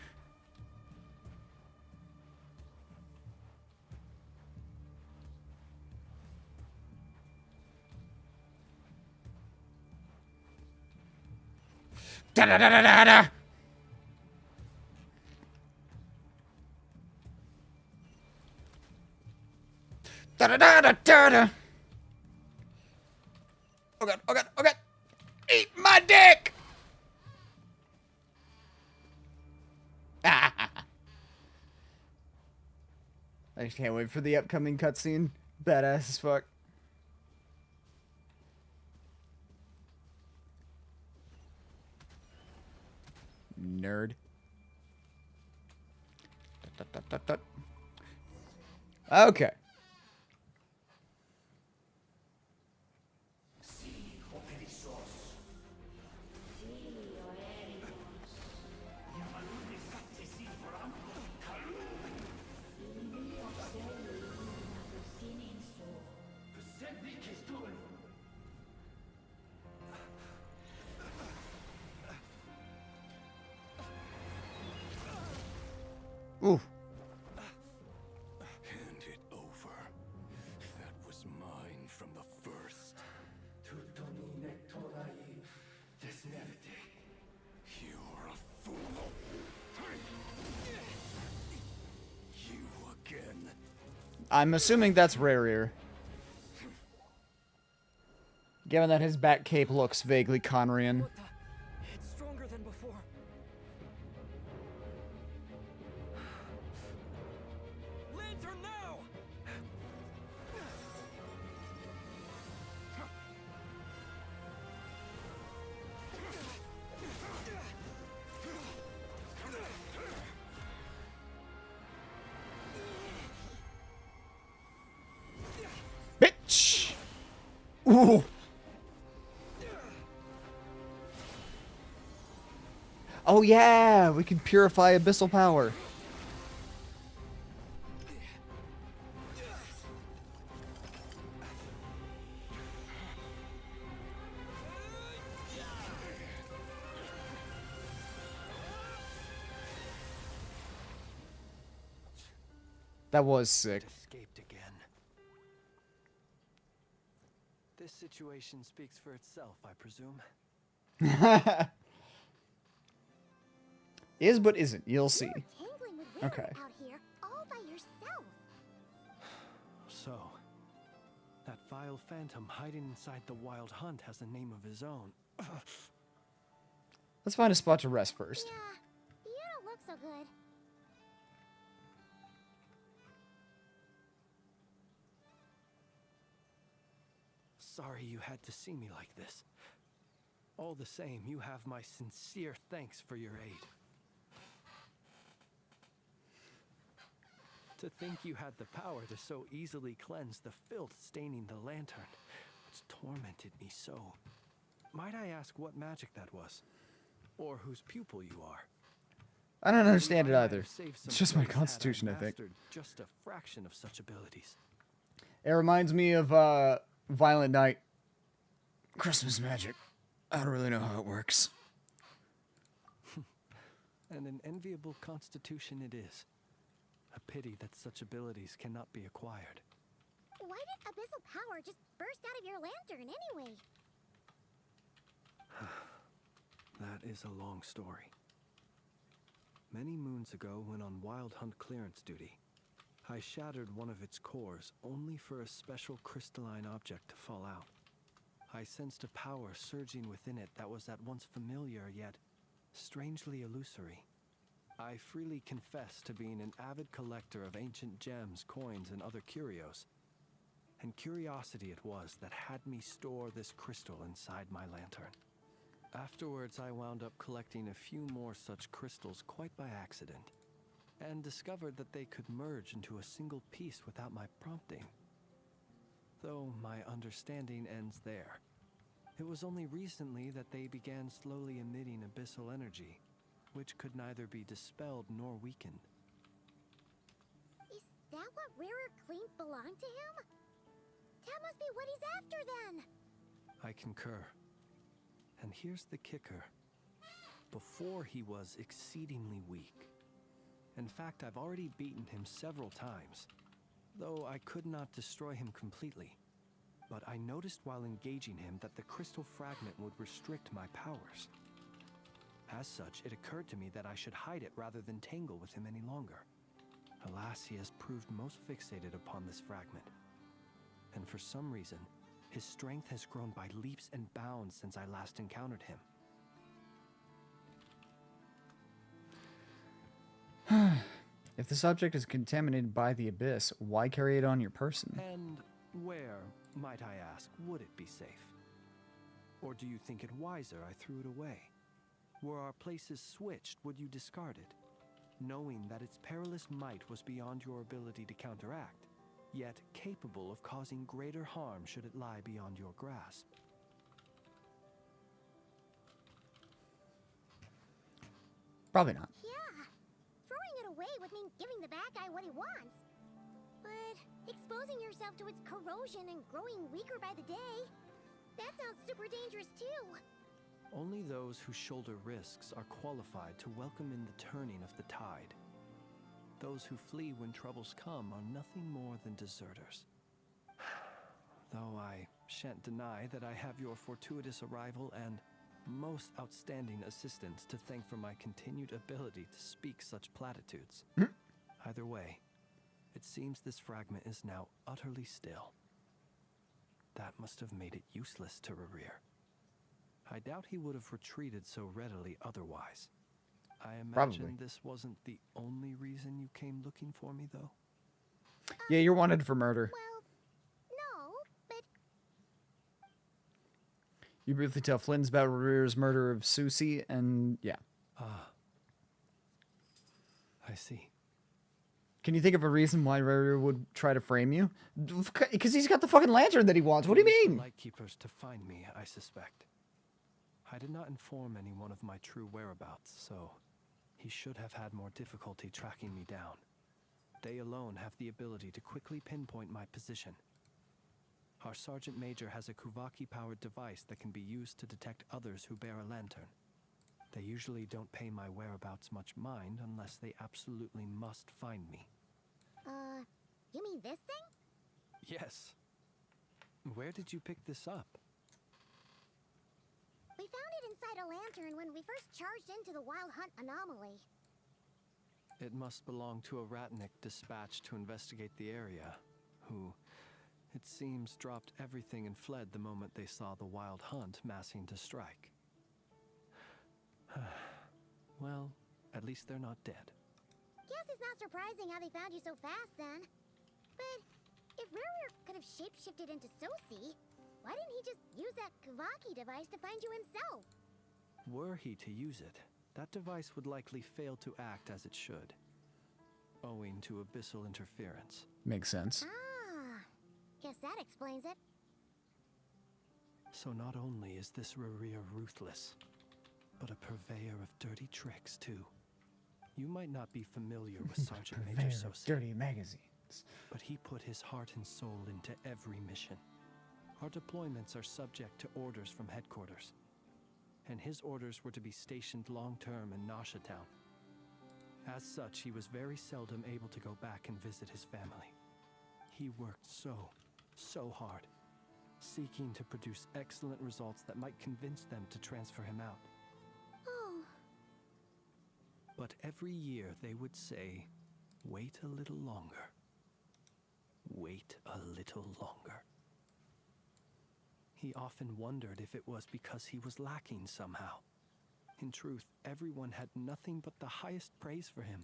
Da da da da da da. Da da da da da da. Oh god, oh god, oh god. Eat my dick! I just can't wait for the upcoming cutscene. Badass as fuck. Nerd. Okay. Ooh. Hand it over. That was mine from the first. You're a fool. You again. I'm assuming that's Rarier. Given that his back cape looks vaguely Conrian. What the? It's stronger than before. Lantern now! Bitch! Ooh! Oh yeah! We can purify abyssal power. That was sick. Escaped again. This situation speaks for itself, I presume. Is but isn't. You'll see. You're tangling with Rare Okay. out here all by yourself. So, that vile phantom hiding inside the Wild Hunt has a name of his own. Let's find a spot to rest first. Yeah, you don't look so good. Sorry you had to see me like this. All the same, you have my sincere thanks for your aid. To think you had the power to so easily cleanse the filth staining the lantern, it's tormented me so. Might I ask what magic that was? Or whose pupil you are? I don't understand it Might I either. have saved some It's just my grace had constitution, I think. mastered just a fraction of such abilities. It reminds me of Violent Night. Christmas magic. I don't really know how it works. And an enviable constitution it is. A pity that such abilities cannot be acquired. Why did abyssal power just burst out of your lantern anyway? That is a long story. Many moons ago, when on Wild Hunt clearance duty, I shattered one of its cores only for a special crystalline object to fall out. I sensed a power surging within it that was at once familiar yet strangely illusory. I freely confess to being an avid collector of ancient gems, coins, and other curios. And curiosity it was that had me store this crystal inside my lantern. Afterwards, I wound up collecting a few more such crystals quite by accident, and discovered that they could merge into a single piece without my prompting. Though my understanding ends there. It was only recently that they began slowly emitting abyssal energy, which could neither be dispelled nor weakened. Is that what Rarer claimed belonged to him? That must be what he's after then! I concur. And here's the kicker. Before he was exceedingly weak. In fact, I've already beaten him several times, though I could not destroy him completely. But I noticed while engaging him that the crystal fragment would restrict my powers. As such, it occurred to me that I should hide it rather than tangle with him any longer. Alas, he has proved most fixated upon this fragment, and for some reason, his strength has grown by leaps and bounds since I last encountered him. If the subject is contaminated by the abyss, why carry it on your person? And where, might I ask, would it be safe? Or do you think it wiser I threw it away? Were our places switched, would you discard it, knowing that its perilous might was beyond your ability to counteract, yet capable of causing greater harm should it lie beyond your grasp? Probably not. Yeah. Throwing it away would mean giving the bad guy what he wants. But exposing yourself to its corrosion and growing weaker by the day, that sounds super dangerous too. Only those who shoulder risks are qualified to welcome in the turning of the tide. Those who flee when troubles come are nothing more than deserters. Though I shan't deny that I have your fortuitous arrival and most outstanding assistance to thank for my continued ability to speak such platitudes. Either way, it seems this fragment is now utterly still. That must have made it useless to Rerir. I doubt he would have retreated so readily otherwise. I imagine Probably. this wasn't the only reason you came looking for me, though. Yeah, you're wanted for murder. Well, no, but You briefly tell Flynn's about Rerir's murder of Susie, and yeah. Ah. I see. Can you think of a reason why Rerir would try to frame you? Because he's got the fucking lantern that he wants. What do you mean? Lightkeepers to find me, I suspect. I did not inform anyone of my true whereabouts, so he should have had more difficulty tracking me down. They alone have the ability to quickly pinpoint my position. Our Sergeant Major has a Kuvaki-powered device that can be used to detect others who bear a lantern. They usually don't pay my whereabouts much mind unless they absolutely must find me. You mean this thing? Yes. Where did you pick this up? We found it inside a lantern when we first charged into the Wild Hunt anomaly. It must belong to a Ratnik dispatched to investigate the area, who, it seems, dropped everything and fled the moment they saw the Wild Hunt massing to strike. Well, at least they're not dead. Guess it's not surprising how they found you so fast then. But if Rerir could have shapeshifted into Sosi, why didn't he just use that Kavaki device to find you himself? Were he to use it, that device would likely fail to act as it should, owing to abyssal interference. Makes sense. Ah, guess that explains it. So not only is this Rerir ruthless, but a purveyor of dirty tricks, too. You might not be familiar with Sergeant Major Sosi, Dirty magazines. but he put his heart and soul into every mission. Our deployments are subject to orders from headquarters, and his orders were to be stationed long-term in Nasha Town. As such, he was very seldom able to go back and visit his family. He worked so hard, seeking to produce excellent results that might convince them to transfer him out. Oh. But every year they would say, wait a little longer. Wait a little longer. He often wondered if it was because he was lacking somehow. In truth, everyone had nothing but the highest praise for him.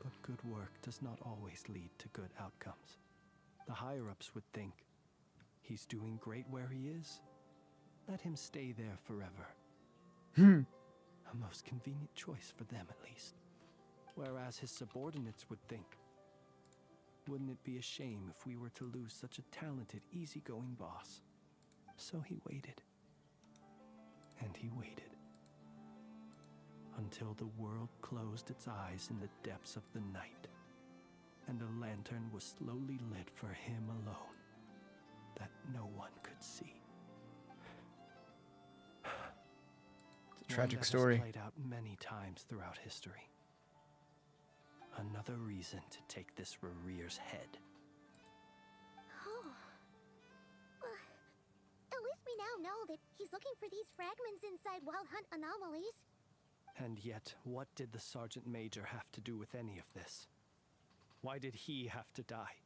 But good work does not always lead to good outcomes. The higher-ups would think, he's doing great where he is. Let him stay there forever. A most convenient choice for them, at least. Whereas his subordinates would think, wouldn't it be a shame if we were to lose such a talented, easygoing boss? So he waited. And he waited. Until the world closed its eyes in the depths of the night, and a lantern was slowly lit for him alone, that no one could see. It's a tragic One that story. has played out many times throughout history. Another reason to take this Rerir's head. Oh. At least we now know that he's looking for these fragments inside Wild Hunt anomalies. And yet, what did the Sergeant Major have to do with any of this? Why did he have to die?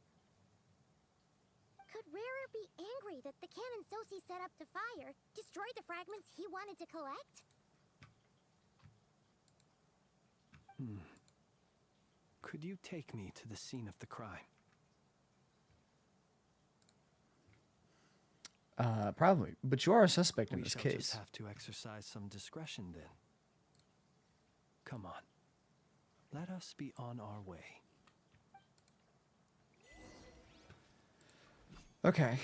Could Rarer be angry that the cannon Sosi set up to fire destroyed the fragments he wanted to collect? Could you take me to the scene of the crime? Probably. But you are a suspect in We this shall case. just have to exercise some discretion then. Come on. Let us be on our way. Okay.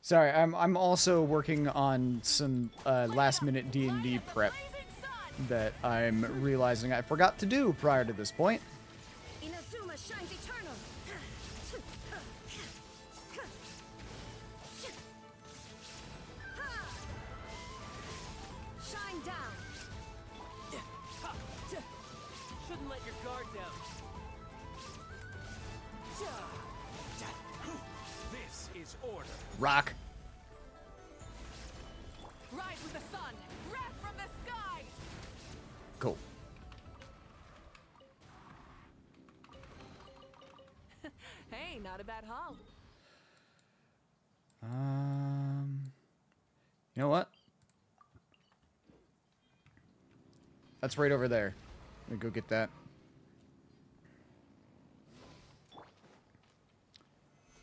Sorry, I'm also working on some last-minute D&D prep that I'm realizing I forgot to do prior to this point. Inazuma shines eternal. Shine down. Shouldn't let your guard down. This is order. Rock. Rise with the sun! Wrath from the sky! Cool. Hey, not a bad haul. You know what? That's right over there. Let me go get that.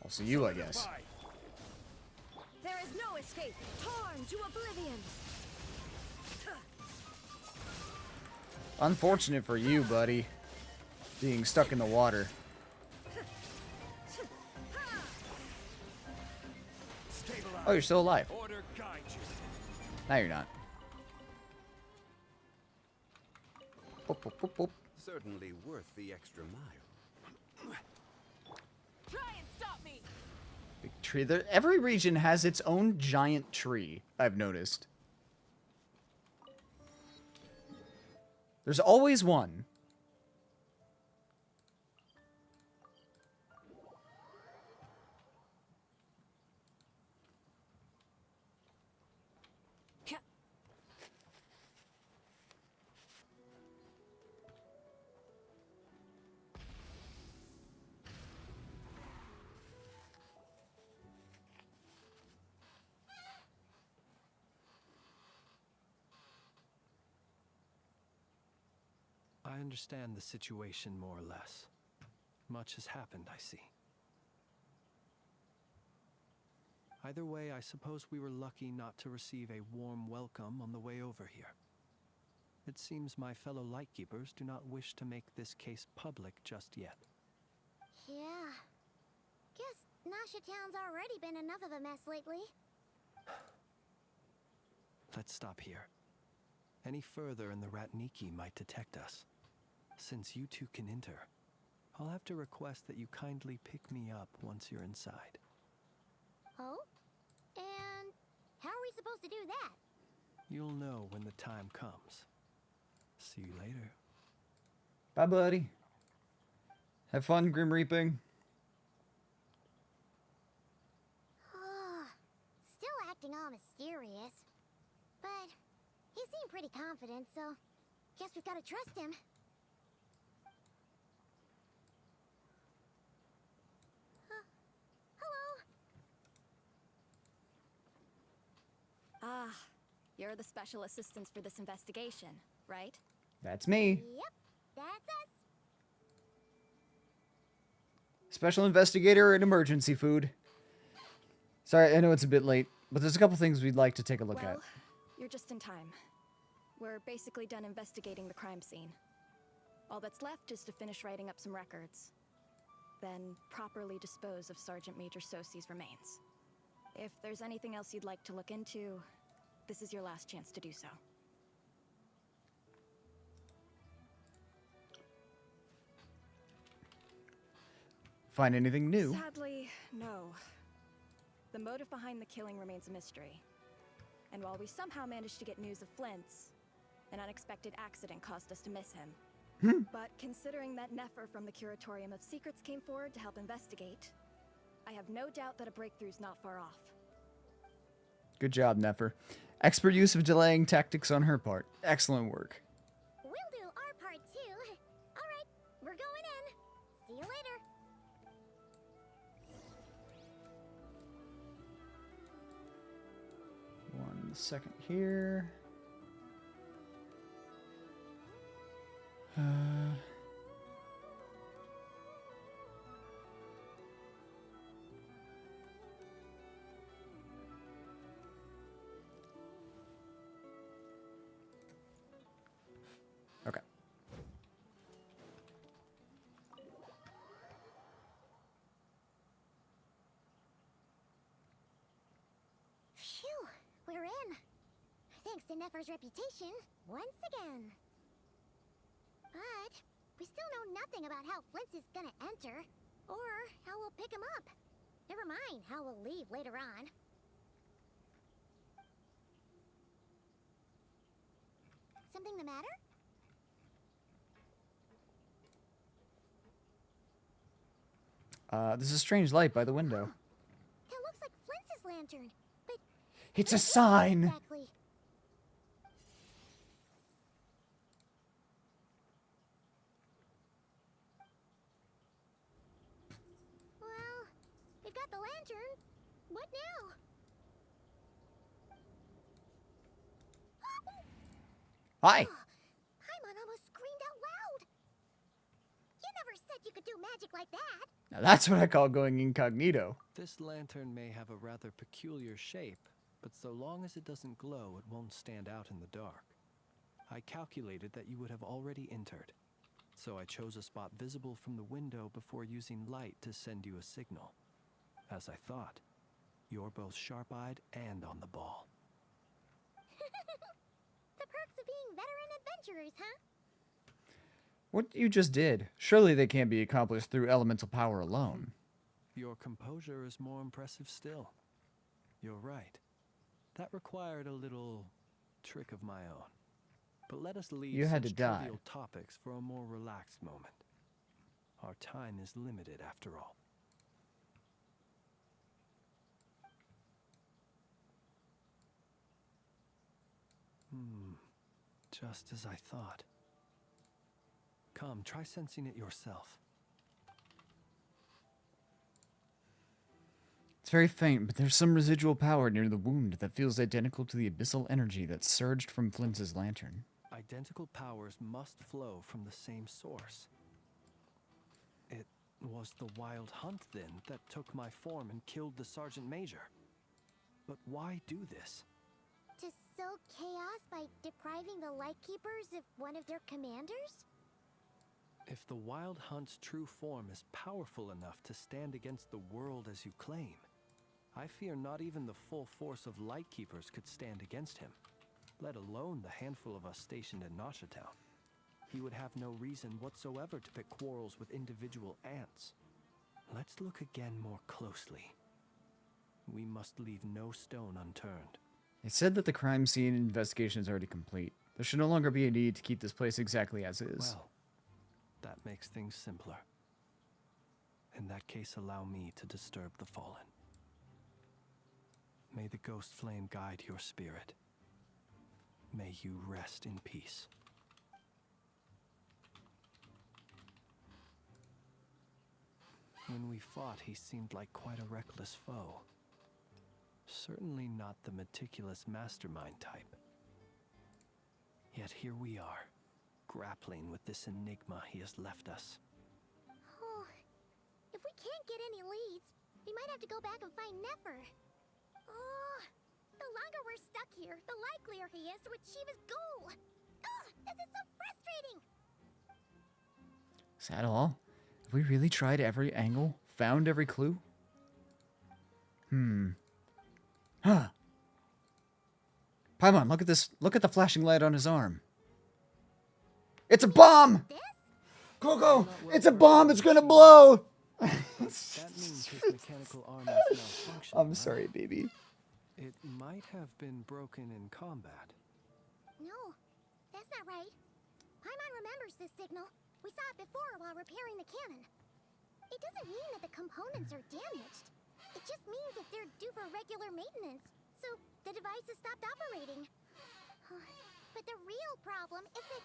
I'll see you, I guess. There is no escape. Torn to oblivion. Unfortunate for you, buddy. Being stuck in the water. Oh, you're still alive. Order guide you. Now you're not. Boop, boop, boop, boop. Certainly worth the extra mile. Try and stop me! Big tree. There, every region has its own giant tree, I've noticed. There's always one. I understand the situation more or less. Much has happened, I see. Either way, I suppose we were lucky not to receive a warm welcome on the way over here. It seems my fellow Lightkeepers do not wish to make this case public just yet. Yeah. Guess Nasha Town's already been enough of a mess lately. Let's stop here. Any further and the Ratniki might detect us. Since you two can enter, I'll have to request that you kindly pick me up once you're inside. Oh? And how are we supposed to do that? You'll know when the time comes. See you later. Bye, buddy. Have fun, Grim Reaping. Still acting all mysterious. But he seemed pretty confident, so guess we've got to trust him. Hello? Ah, you're the special assistants for this investigation, right? That's me. Yep, that's us. Special investigator and emergency food. Sorry, I know it's a bit late, but there's a couple things we'd like to take a look at. Well, you're just in time. We're basically done investigating the crime scene. All that's left is to finish writing up some records. Then properly dispose of Sergeant Major Sosi's remains. If there's anything else you'd like to look into, this is your last chance to do so. Find anything new? Sadly, no. The motive behind the killing remains a mystery. And while we somehow managed to get news of Flint's, an unexpected accident caused us to miss him. But considering that Nefer from the Curatorium of Secrets came forward to help investigate, I have no doubt that a breakthrough's not far off. Good job, Nefer. Expert use of delaying tactics on her part. Excellent work. We'll do our part too. All right, we're going in. See you later. second here. Okay. Phew, we're in. Thanks to Nefer's reputation, once again. But we still know nothing about how Flint's is gonna enter, or how we'll pick him up. Never mind how we'll leave later on. Something the matter? There's a strange light by the window. That looks like Flint's lantern, but It's a sign! exactly. Well, we've got the lantern. What now? Hi! Paimon almost screamed out loud. You never said you could do magic like that. Now that's what I call going incognito. This lantern may have a rather peculiar shape, but so long as it doesn't glow, it won't stand out in the dark. I calculated that you would have already entered, so I chose a spot visible from the window before using light to send you a signal. As I thought, you're both sharp-eyed and on the ball. The perks of being veteran adventurers, huh? What you just did, surely they can't be accomplished through elemental power alone. Your composure is more impressive still. You're right. That required a little trick of my own. But let us leave You had such to die. trivial topics for a more relaxed moment. Our time is limited after all. Just as I thought. Come, try sensing it yourself. It's very faint, but there's some residual power near the wound that feels identical to the abyssal energy that surged from Flint's lantern. Identical powers must flow from the same source. It was the wild hunt, then, that took my form and killed the Sergeant Major. But why do this? To sow chaos by depriving the Lightkeepers of one of their commanders? If the Wild Hunt's true form is powerful enough to stand against the world as you claim, I fear not even the full force of Lightkeepers could stand against him, let alone the handful of us stationed in Nasha Town. He would have no reason whatsoever to pick quarrels with individual ants. Let's look again more closely. We must leave no stone unturned. It said that the crime scene investigation is already complete. There should no longer be a need to keep this place exactly as is. Well, that makes things simpler. In that case, allow me to disturb the fallen. May the ghost flame guide your spirit. May you rest in peace. When we fought, he seemed like quite a reckless foe. Certainly not the meticulous mastermind type. Yet here we are, grappling with this enigma he has left us. Oh, if we can't get any leads, we might have to go back and find Nefer. Oh, the longer we're stuck here, the likelier he is to achieve his goal. Ugh, this is so frustrating. Is that all? Have we really tried every angle? Found every clue? Huh. Paimon, look at this. Look at the flashing light on his arm. It's a bomb! This? Coco, it's a bomb. It's gonna blow! That means his mechanical arm is malfunctioning. I'm sorry, baby. It might have been broken in combat. No, that's not right. Paimon remembers this signal. We saw it before while repairing the cannon. It doesn't mean that the components are damaged. It just means that they're due for regular maintenance, so the device has stopped operating. But the real problem is that...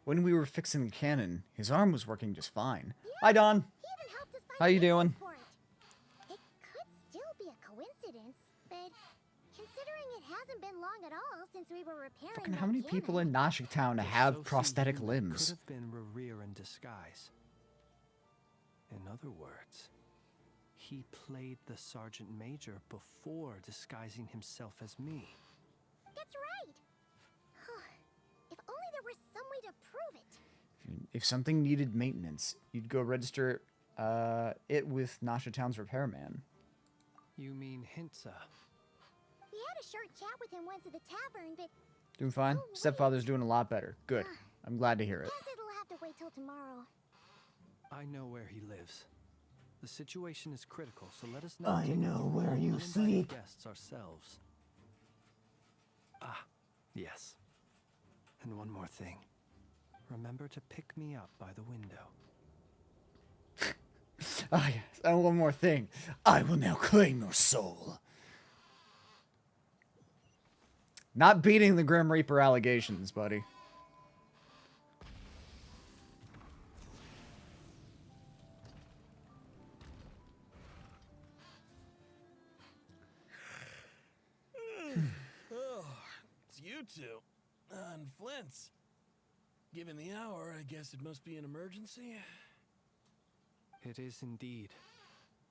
When we were fixing the cannon, his arm was working just fine. Hi, Don. He even helped us find How you maintenance doing? for it. It could still be a coincidence, but considering it hasn't been long at all since we were repairing Fucking that how many cannon. people in Nashik Town The have Soci prosthetic unit limbs? Could have been Rerir in disguise. In other words, he played the Sergeant Major before disguising himself as me. That's right. If only there was some way to prove it. If something needed maintenance, you'd go register it with Nasha Town's repairman. You mean Hintsa? We had a short chat with him once at the tavern, but Doing fine? Stepfather's doing a lot better. Good. I'm glad to hear it. guess it'll have to wait till tomorrow. I know where he lives. The situation is critical, so let us I not take know the where role you of uninvited sleep. guests ourselves. Ah, yes. And one more thing. Remember to pick me up by the window. Ah, yes. And one more thing. I will now claim your soul. Not beating the Grim Reaper allegations, buddy. Oh, it's you two. And Flint's. Given the hour, I guess it must be an emergency. It is indeed.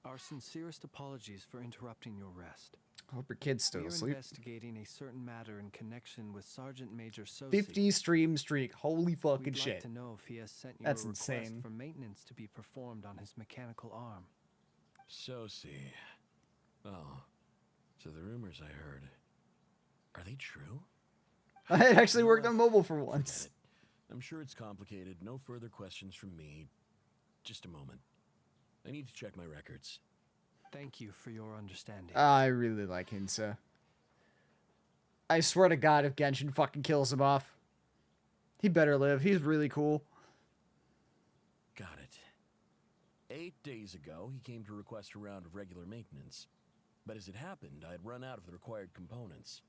Our sincerest apologies for interrupting your rest. I hope your kid's still We're asleep. investigating a certain matter in connection with Sergeant Major Soci. 50 stream streak. Holy fucking We'd shit. like to know if he has sent you That's a request insane. for maintenance to be performed on his mechanical arm. Soci. Oh, so the rumors I heard, are they true? I actually You know worked what? on mobile for Forget once. it. I'm sure it's complicated. No further questions from me. Just a moment. I need to check my records. Thank you for your understanding. I really like Hinsa. I swear to God, if Genshin fucking kills him off, he better live. He's really cool. Got it. 8 days ago, he came to request a round of regular maintenance. But as it happened, I had run out of the required components.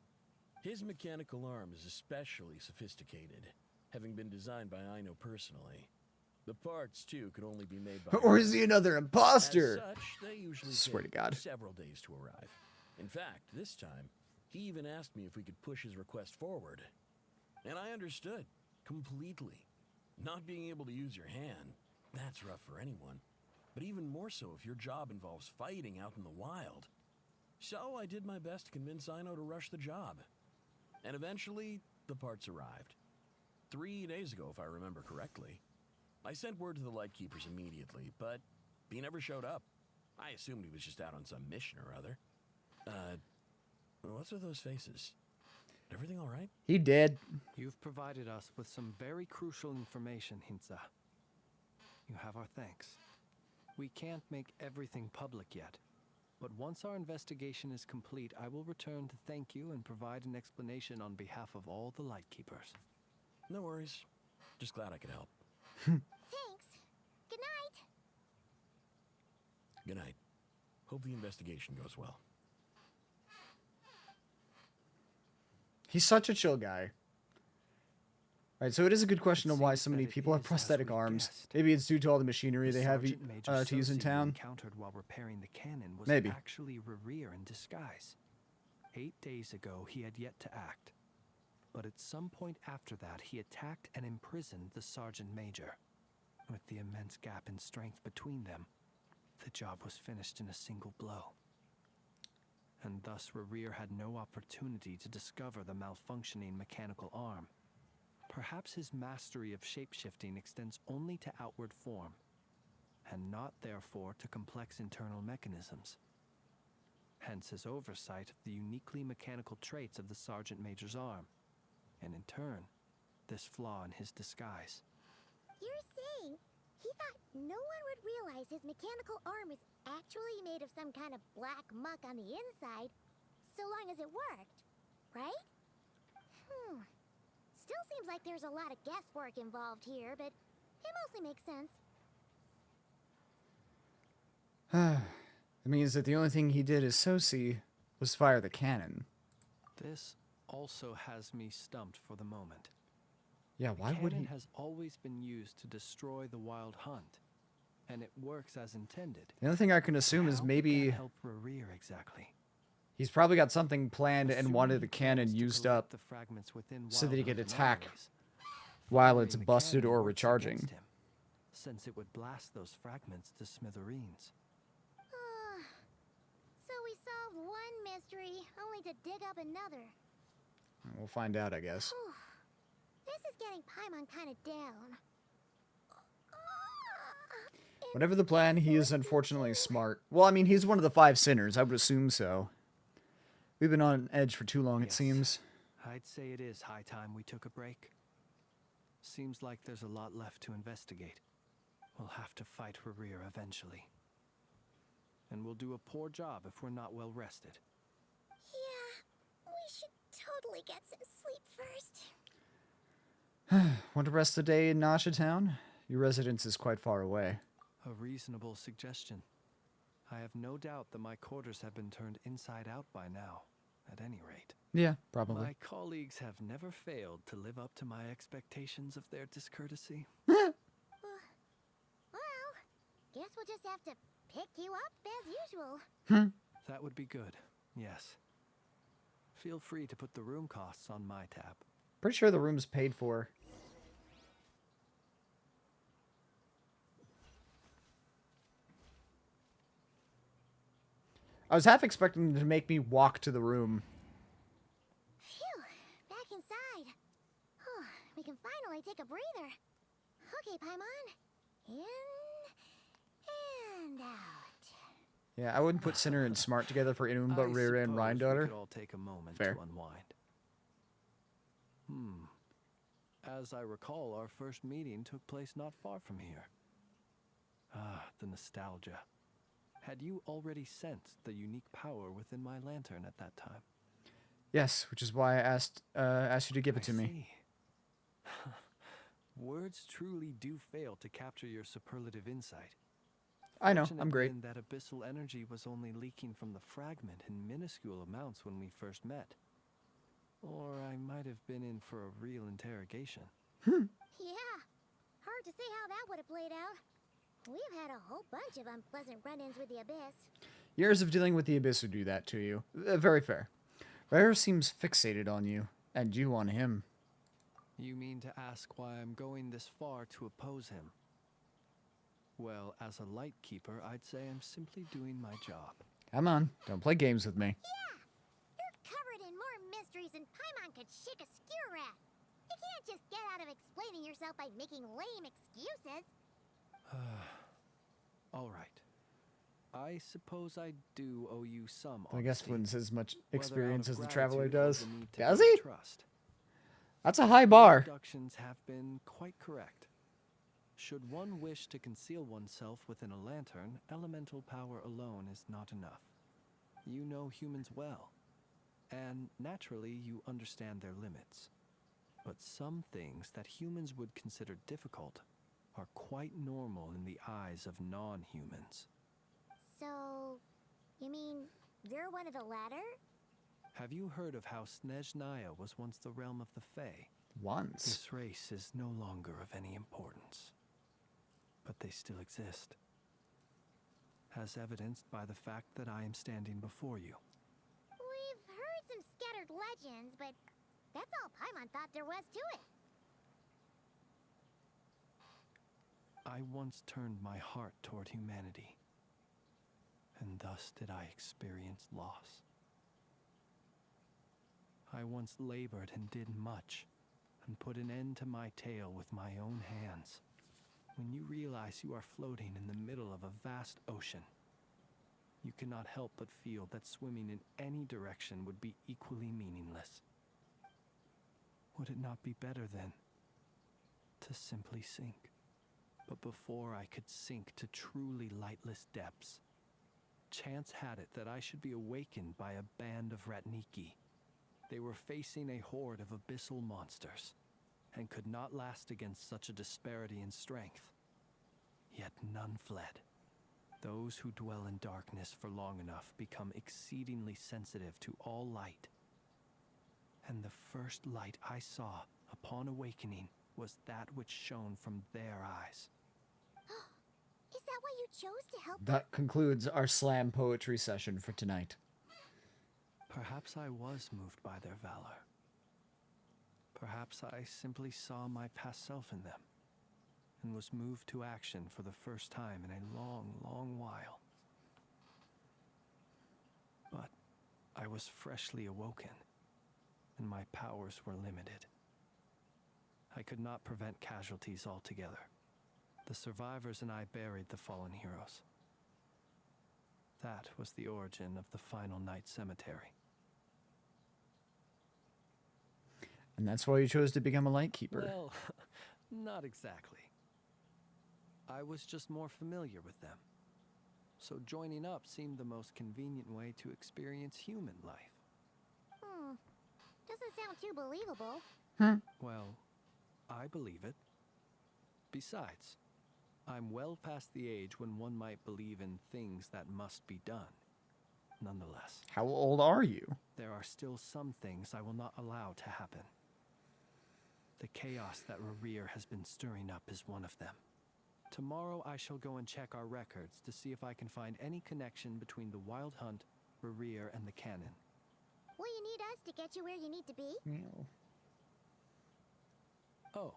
His mechanical arm is especially sophisticated, having been designed by Aino personally. The parts, too, could only be made by Or is he another imposter? As such, they usually Swear to take God. several days to arrive. In fact, this time, he even asked me if we could push his request forward. And I understood, completely. Not being able to use your hand, that's rough for anyone. But even more so if your job involves fighting out in the wild. So I did my best to convince Aino to rush the job. And eventually, the parts arrived. 3 days ago, if I remember correctly. I sent word to the Lightkeepers immediately, but he never showed up. I assumed he was just out on some mission or other. What's with those faces? Everything all right? He did. You've provided us with some very crucial information, Hintsa. You have our thanks. We can't make everything public yet, but once our investigation is complete, I will return to thank you and provide an explanation on behalf of all the Lightkeepers. No worries. Just glad I could help. Thanks. Good night. Good night. Hope the investigation goes well. He's such a chill guy. Right, so it is a good question on why so many It people have is as prosthetic we arms. guessed. Maybe it's due to all the machinery The they have Sergeant Major to use in Soci we town. encountered while repairing the cannon was Maybe. actually Rerir in disguise. 8 days ago, he had yet to act. But at some point after that, he attacked and imprisoned the Sergeant Major. With the immense gap in strength between them, the job was finished in a single blow. And thus Rerir had no opportunity to discover the malfunctioning mechanical arm. Perhaps his mastery of shapeshifting extends only to outward form, and not therefore to complex internal mechanisms. Hence his oversight of the uniquely mechanical traits of the Sergeant Major's arm, and in turn, this flaw in his disguise. You're saying he thought no one would realize his mechanical arm is actually made of some kind of black muck on the inside, so long as it worked, right? Still seems like there's a lot of guesswork involved here, but it mostly makes sense. It means that the only thing he did as Soci was fire the cannon. This also has me stumped for the moment. Yeah, why would Cannon he? has always been used to destroy the wild hunt, and it works as intended. The only thing I can assume is How would maybe that help Rerir exactly? He's probably got something planned and Assuming wanted the he cannon plans to used collect up the fragments within so that he Wild could Hunt attack anomalies, while it's firing the busted cannon or works recharging. against him, since it would blast those fragments to smithereens. So we solved one mystery, only to dig up another. We'll find out, I guess. Whew. This is getting Paimon kind of down. Whatever the plan, he is unfortunately smart. Well, I mean, he's one of the 5 sinners. I would assume so. We've been on edge for too long, it Yes. seems. I'd say it is high time we took a break. Seems like there's a lot left to investigate. We'll have to fight Rerir eventually. And we'll do a poor job if we're not well rested. Yeah, we should totally get some sleep first. Want to rest the day in Nasha Town? Your residence is quite far away. A reasonable suggestion. I have no doubt that my quarters have been turned inside out by now, at any rate. Yeah, probably. My colleagues have never failed to live up to my expectations of their discourtesy. Well, guess we'll just have to pick you up as usual. That would be good, yes. Feel free to put the room costs on my tab. Pretty sure the room's paid for. I was half expecting them to make me walk to the room. Phew, back inside. We can finally take a breather. Okay, Paimon. In and out. Yeah, I wouldn't put Sinner and Smart together for anyone but I Rear and suppose Rhine we Daughter. could all take a moment Fair. to unwind. As I recall, our first meeting took place not far from here. Ah, the nostalgia. Had you already sensed the unique power within my lantern at that time? Yes, which is why I asked you to give it to me. See. Words truly do fail to capture your superlative insight. I know, Fortunate I'm great. then that abyssal energy was only leaking from the fragment in minuscule amounts when we first met. Or I might have been in for a real interrogation. Yeah, hard to say how that would have played out. We've had a whole bunch of unpleasant run-ins with the Abyss. Years of dealing with the Abyss would do that to you. Very fair. Rare seems fixated on you, and you on him. You mean to ask why I'm going this far to oppose him? Well, as a light keeper, I'd say I'm simply doing my job. Come on, don't play games with me. Yeah, you're covered in more mysteries than Paimon could shake a skewer at. You can't just get out of explaining yourself by making lame excuses. All right. I suppose I do owe you some I guess honesty, Flynn has as much whether out experience of as the Traveler gratitude or does. the need to Does build he? Trust. That's a high Your bar. deductions have been quite correct. Should one wish to conceal oneself within a lantern, elemental power alone is not enough. You know humans well, and naturally you understand their limits. But some things that humans would consider difficult are quite normal in the eyes of non-humans. So, you mean you're one of the latter? Have you heard of how Snezhnaya was once the realm of the Fae? Once. This race is no longer of any importance, but they still exist, as evidenced by the fact that I am standing before you. We've heard some scattered legends, but that's all Paimon thought there was to it. I once turned my heart toward humanity, and thus did I experience loss. I once labored and did much, and put an end to my tale with my own hands. When you realize you are floating in the middle of a vast ocean, you cannot help but feel that swimming in any direction would be equally meaningless. Would it not be better, then, to simply sink? But before I could sink to truly lightless depths, chance had it that I should be awakened by a band of Ratniki. They were facing a horde of abyssal monsters, and could not last against such a disparity in strength. Yet none fled. Those who dwell in darkness for long enough become exceedingly sensitive to all light. And the first light I saw upon awakening was that which shone from their eyes. Is that why you chose to help? That concludes our slam poetry session for tonight. Perhaps I was moved by their valor. Perhaps I simply saw my past self in them and was moved to action for the first time in a long, long while. But I was freshly awoken, and my powers were limited. I could not prevent casualties altogether. The survivors and I buried the fallen heroes. That was the origin of the Final Night Cemetery. And that's why you chose to become a Lightkeeper. Well, not exactly. I was just more familiar with them. So joining up seemed the most convenient way to experience human life. Doesn't sound too believable. Well, I believe it. Besides, I'm well past the age when one might believe in things that must be done. Nonetheless, How old are you? there are still some things I will not allow to happen. The chaos that Rerir has been stirring up is one of them. Tomorrow I shall go and check our records to see if I can find any connection between the Wild Hunt, Rerir, and the Cannon. Will you need us to get you where you need to be? Meow. Oh,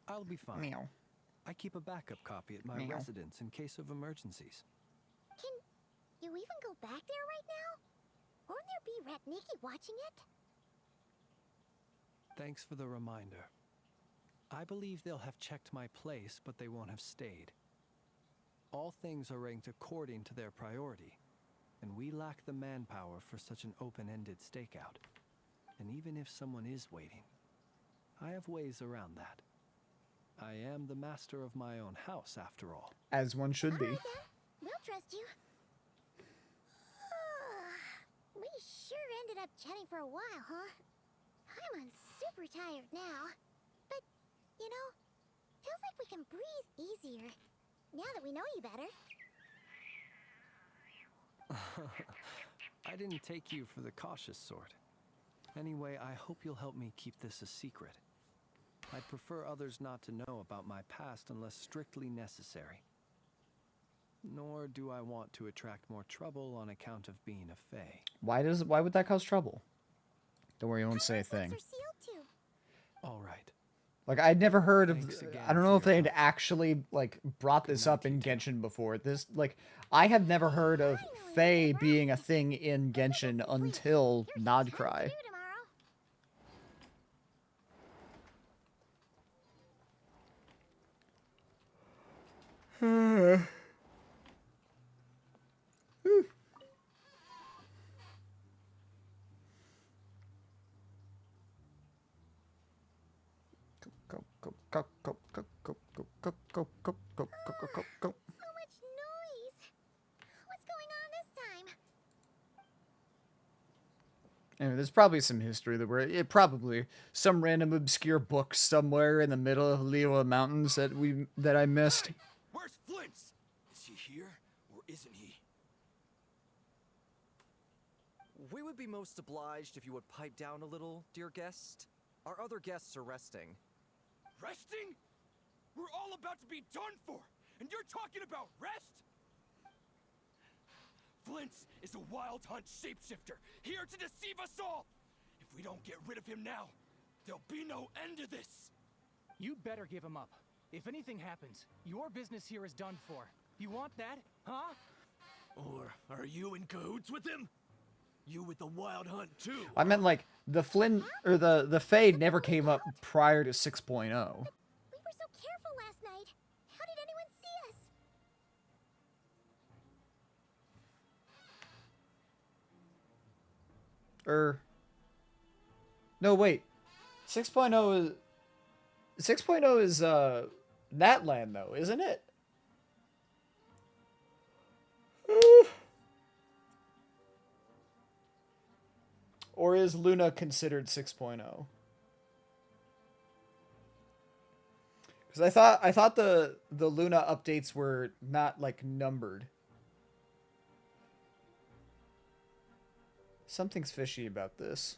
I'll be fine. Meow. I keep a backup copy at my Meow. residence in case of emergencies. Can you even go back there right now? Won't there be Ratniki watching it? Thanks for the reminder. I believe they'll have checked my place, but they won't have stayed. All things are ranked according to their priority, and we lack the manpower for such an open-ended stakeout. And even if someone is waiting, I have ways around that. I am the master of my own house, after all. As one should be. All right, then. We'll trust you. We sure ended up chatting for a while, huh? I'm super tired now. But, you know, feels like we can breathe easier now that we know you better. I didn't take you for the cautious sort. Anyway, I hope you'll help me keep this a secret. I'd prefer others not to know about my past unless strictly necessary. Nor do I want to attract more trouble on account of being a fae. Why would that cause trouble? Don't worry, you won't say a thing. Are sealed too. All right. Like, I'd never heard of... Thanks again I don't for know if your they had help. actually, like, brought this Good night, up in Tito. Genshin before. This, like, I have never heard of Fae being a thing in Genshin until Here's Nod tons to Cry. do tomorrow. Go. So much noise. What's going on this time? Anyway, there's probably some history that probably some random obscure book somewhere in the middle of Liyue Mountains that I missed. Where's Flint's? Is he here or isn't he? We would be most obliged if you would pipe down a little, dear guest. Our other guests are resting. Resting? We're all about to be done for, and you're talking about rest? Flint's is a Wild Hunt shapeshifter, here to deceive us all! If we don't get rid of him now, there'll be no end to this! You'd better give him up. If anything happens, your business here is done for. You want that, huh? Or are you in cahoots with him? You with the Wild Hunt too? I meant, like, the Flynn, or the Fae never came up prior to 6.0. We were so careful last night. How did anyone see us? No, wait. 6.0 is Natlan though, isn't it? Or is Luna considered 6.0? Because I thought the Luna updates were not, like, numbered. Something's fishy about this.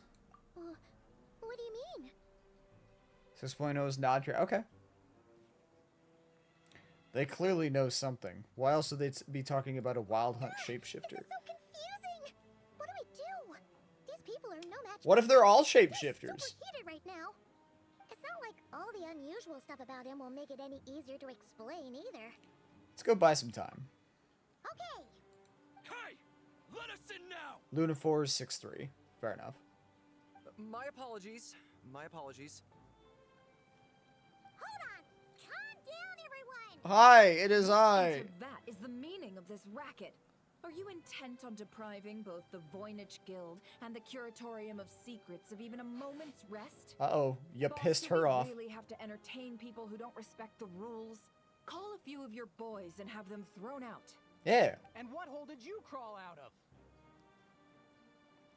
What do you mean? 6.0 is not here. Okay. They clearly know something. Why else would they be talking about a Wild Hunt shapeshifter? This is so confusing. What do we do? Do you What if they're all He's shapeshifters? super heated right now. It's not like all the unusual stuff about him will make it any easier to explain either. Let's go buy some time. Okay. Hey! Let us in now! Lunaphore is 6'3". Fair enough. My apologies. My apologies. Hold on. Calm down, everyone. Hi, it is What I. that is the meaning of this racket. Are you intent on depriving both the Voynich Guild and the Curatorium of Secrets of even a moment's rest? Uh-oh, you Boss, pissed do her we off. really have to entertain people who don't respect the rules? Call a few of your boys and have them thrown out. Yeah. And what hole did you crawl out of?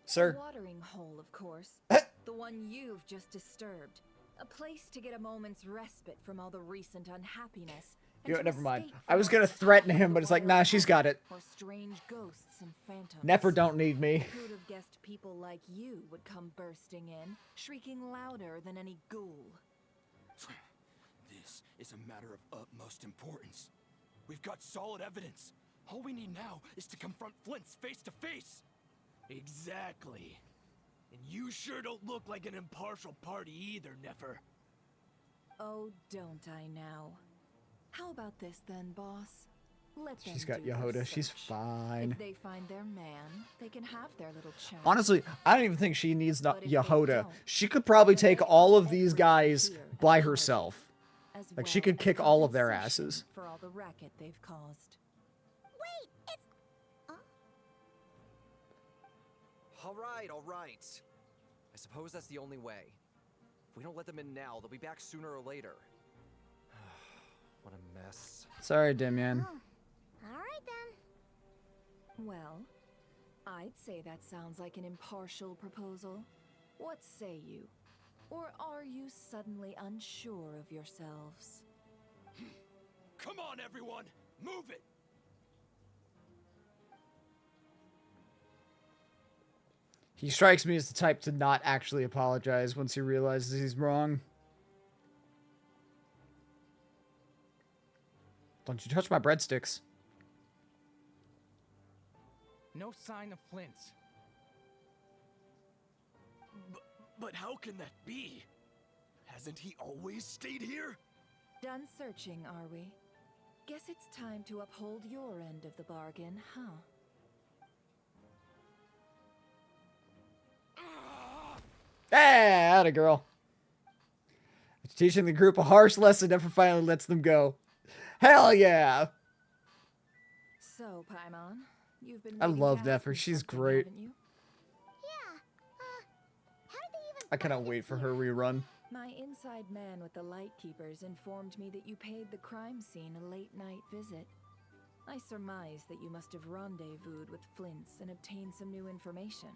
Sir. A watering hole, of course. The one you've just disturbed. A place to get a moment's respite from all the recent unhappiness. You know, and to never mind. escape I was from gonna the threaten power him, of but the it's like, wild nah, she's got it. or strange ghosts and phantoms. Nefer don't need me. Who'd have guessed people like you would come bursting in, shrieking louder than any ghoul? This is a matter of utmost importance. We've got solid evidence. All we need now is to confront Flint's face to face. Exactly. And you sure don't look like an impartial party either, Nefer. Oh, don't I now? How about this then, boss? Let them She's got do their Yehoda. She's search. fine. If they find their man, they can have their little chat. Honestly, I don't even think she needs But if they Yehoda. don't, She could probably then take they all owe of these everyone guys here an by apology, herself. as Like, she well could as kick all of their compensation asses. for all the racket they've caused. Wait, it's... All right. I suppose that's the only way. If we don't let them in now, they'll be back sooner or later. What a mess. Sorry, Demian. All right, then. Well, I'd say that sounds like an impartial proposal. What say you? Or are you suddenly unsure of yourselves? Come on, everyone! Move it! He strikes me as the type to not actually apologize once he realizes he's wrong. Don't you touch my breadsticks. No sign of Flint. But how can that be? Hasn't he always stayed here? Done searching, are we? Guess it's time to uphold your end of the bargain, huh? Hey, atta girl. Teaching the group a harsh lesson never finally lets them go. Hell yeah! So, Paimon, you've been I meaning love to ask Nefer. me She's something, great. haven't you? I cannot wait for her rerun. My inside man with the Lightkeepers informed me that you paid the crime scene a late-night visit. I surmise that you must have rendezvoused with Flint's and obtained some new information.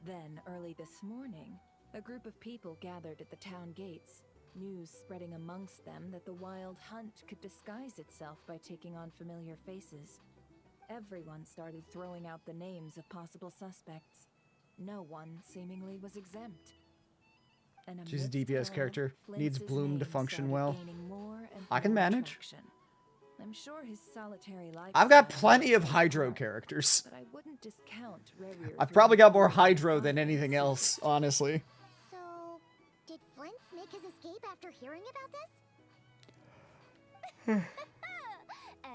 Then, early this morning, a group of people gathered at the town gates, news spreading amongst them that the Wild Hunt could disguise itself by taking on familiar faces. Everyone started throwing out the names of possible suspects. No one seemingly was exempt. And She's a amidst it DPS all, character. Needs Flintz's Bloom to name function started well. gaining more and I can more manage. traction. I'm sure his solitary life. I've got plenty of Hydro characters. But I wouldn't discount Rerir I've through probably the got more full Hydro than finance. anything else, honestly. So, did Flint make his escape after hearing about this?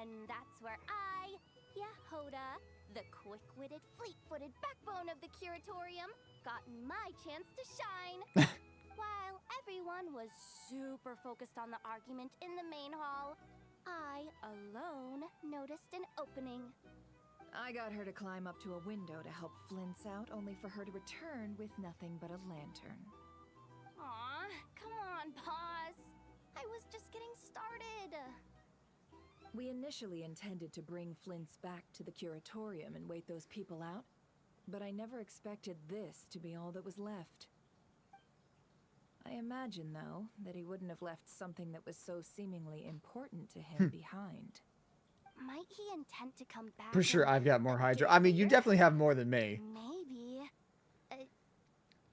And that's where I, Yehoda, the quick-witted, fleet-footed backbone of the Curatorium, got my chance to shine. While everyone was super focused on the argument in the main hall, I alone noticed an opening. I got her to climb up to a window to help Flint's out, only for her to return with nothing but a lantern. Aw, come on, boss. I was just getting started. We initially intended to bring Flint's back to the Curatorium and wait those people out, but I never expected this to be all that was left. I imagine, though, that he wouldn't have left something that was so seemingly important to him behind. Might he intend to come back? For sure, and I've got more Hydro. get I mean, you bigger? definitely have more than me. Maybe.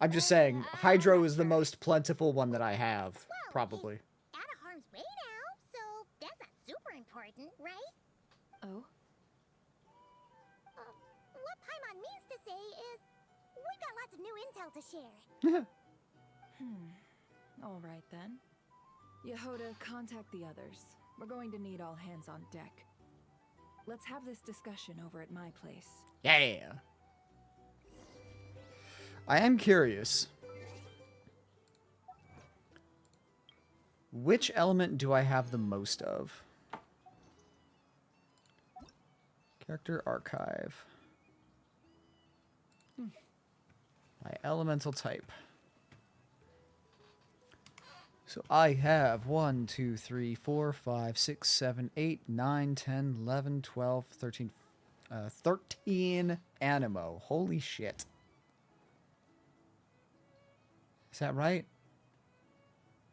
I'm just saying, Hydro is the most plentiful one that I have, Well, probably. Out of harm's way now, so that's not super important, right? Oh? What Paimon means to say is, we've got lots of lots of new intel to share. All right then. Yehoda, contact the others. We're going to need all hands on deck. Let's have this discussion over at my place. Yeah. I am curious. Which element do I have the most of? Character archive. My elemental type. So I have 1, 2, 3, 4, 5, 6, 7, 8, 9, 10, 11, 12, 13, 13 animo. Holy shit. Is that right?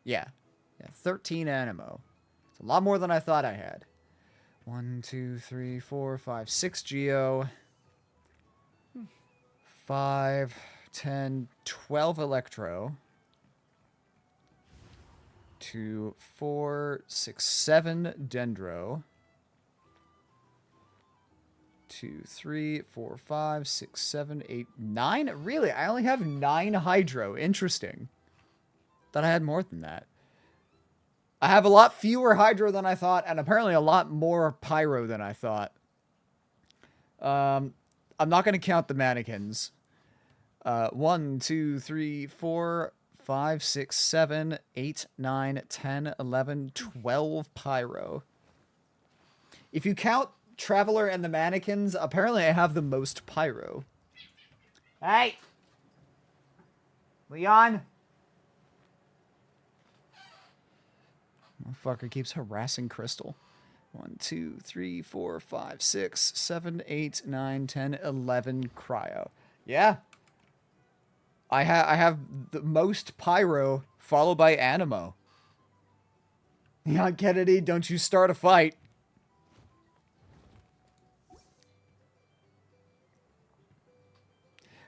Yeah. 13 animo. It's a lot more than I thought I had. 1, 2, 3, 4, 5, 6 geo. 5, 10, 12 electro. 2, 4, 6, 7 dendro. 2, 3, 4, 5, 6, 7, 8, 9. Really? I only have 9 hydro. Interesting. Thought I had more than that. I have a lot fewer hydro than I thought, and apparently a lot more pyro than I thought. I'm not going to count the mannequins. 1, 2, 3, 4, 5, 6, 7, 8, 9, 10, 11, 12 pyro. If you count Traveler and the mannequins, apparently I have the most pyro. Hey! Leon! Motherfucker keeps harassing Crystal. 1, 2, 3, 4, 5, 6, 7, 8, 9, 10, 11 cryo. Yeah. I have the most pyro, followed by animo. Leon Kennedy, don't you start a fight.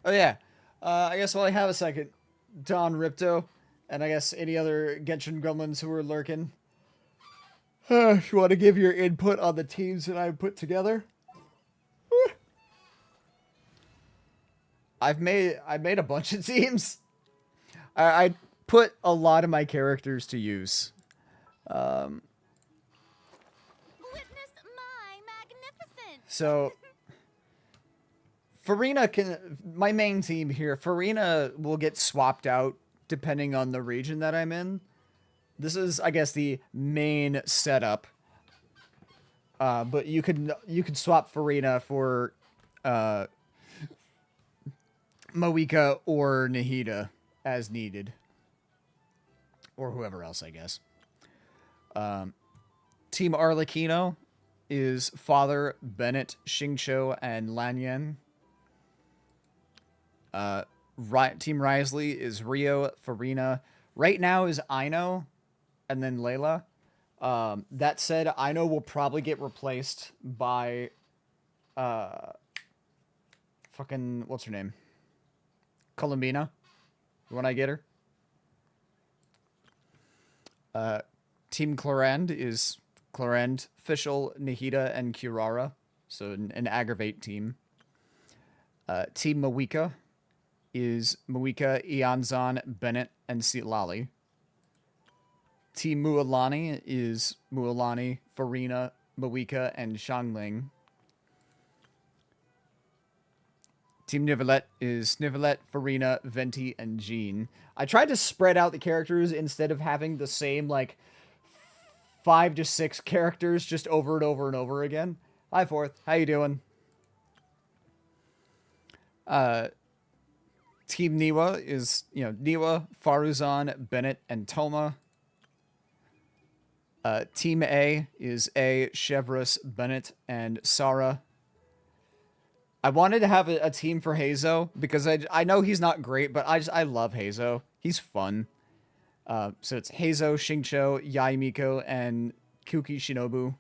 Oh yeah. I guess while I have a second, Don Ripto, and I guess any other Genshin gremlins who are lurking. If you want to give your input on the teams that I put together. I made a bunch of teams. I put a lot of my characters to use. Witness my magnificence. So Farina my main team here, Farina will get swapped out depending on the region that I'm in. This is, I guess, the main setup. But you could swap Farina for Moika or Nahida as needed. Or whoever else, I guess. Team Arlecchino is Father, Bennett, Xingqiu, and Lanyan. Team Risley is Rio, Farina. Right now is Aino, and then Layla. That said, Aino will probably get replaced by fucking what's her name? Columbina. When I get her. Team Clorend is Clorend, Fischl, Nahida, and Kurara. So an aggravate team. Team Moika is Moika, Ianzan, Bennett, and Sitlali. Team Mualani is Mualani, Farina, Moika, and Shangling. Team Nivelette is Nivelette, Farina, Venti, and Jean. I tried to spread out the characters instead of having the same, 5 to 6 characters just over and over and over again. Hi, Fourth. How you doing? Team Niwa is, Niwa, Faruzan, Bennett, and Toma. Team A is A, Chevrolet, Bennett, and Sarah. I wanted to have a team for Hazo because I know he's not great, but I love Hazo. He's fun. So it's Hazo, Xingqiu, Yaimiko, and Kuki Shinobu.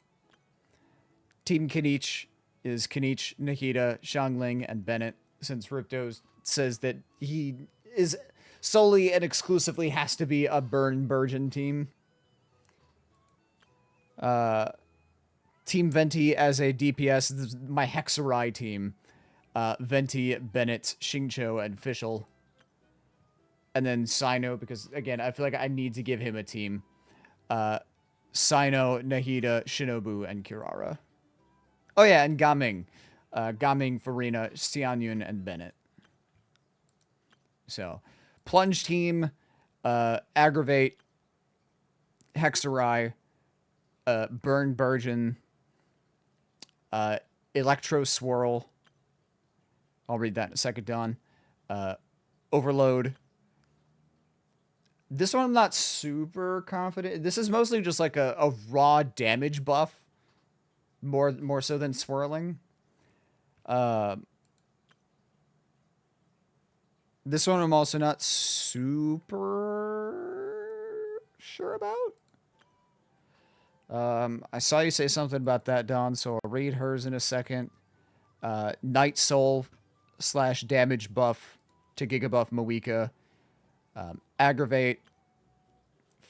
Team Kanich is Kanich, Nahida, Shangling, and Bennett, since Ripto says that he is solely and exclusively has to be a Burn Burgeon team. Team Venti as a DPS, this is my Hexarai team. Venti, Bennett, Xingqiu, and Fischl. And then Sino, because, again, I feel like I need to give him a team. Sino, Nahida, Shinobu, and Kirara. Oh, yeah, and Gaming. Gaming, Farina, Xianyun, and Bennett. So, Plunge team, Aggravate, Hexarai, Burn Burgeon, Electro Swirl. I'll read that in a second, Don. Overload. This one I'm not super confident. This is mostly just like a raw damage buff. More so than swirling. This one I'm also not super sure about. I saw you say something about that, Don, so I'll read hers in a second. Night Soul / damage buff to Gigabuff Moika. Aggravate.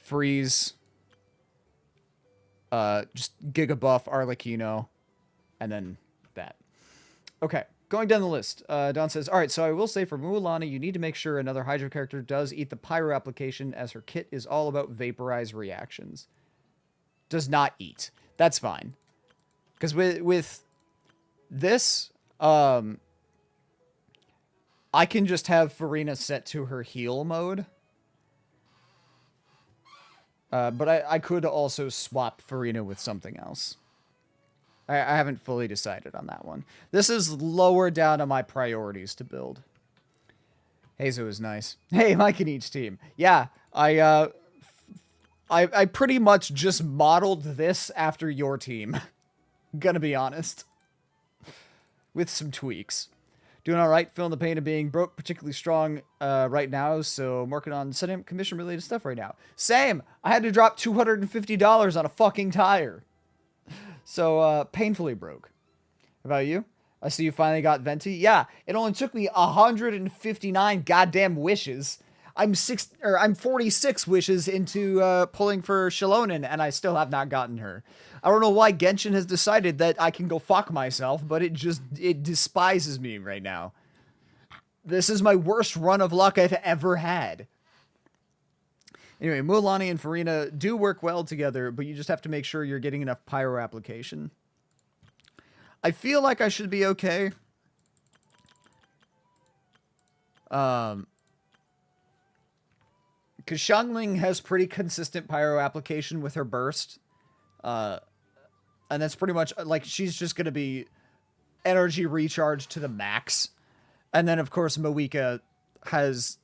Freeze. Just Gigabuff Arlecchino. And then that. Okay, going down the list. Don says, alright, so I will say for Mualana, you need to make sure another Hydro character does eat the Pyro application, as her kit is all about vaporize reactions. Does not eat. That's fine. Because with this, I can just have Farina set to her heal mode. But I could also swap Farina with something else. I haven't fully decided on that one. This is lower down on my priorities to build. Hazo is nice. Hey, Mike in each team. Yeah, I pretty much just modeled this after your team. Gonna be honest. With some tweaks. Doing alright, feeling the pain of being broke, particularly strong right now, so I'm working on setting up commission-related stuff right now. Same! I had to drop $250 on a fucking tire. So, painfully broke. How about you? I see you finally got Venti. Yeah, it only took me 159 goddamn wishes. I'm 46 wishes into pulling for Xilonen, and I still have not gotten her. I don't know why Genshin has decided that I can go fuck myself, but it despises me right now. This is my worst run of luck I've ever had. Anyway, Mualani and Farina do work well together, but you just have to make sure you're getting enough pyro application. I feel like I should be okay. Because Xiangling has pretty consistent pyro application with her burst. And that's pretty much, like, she's just going to be energy recharge to the max. And then, of course, Moika has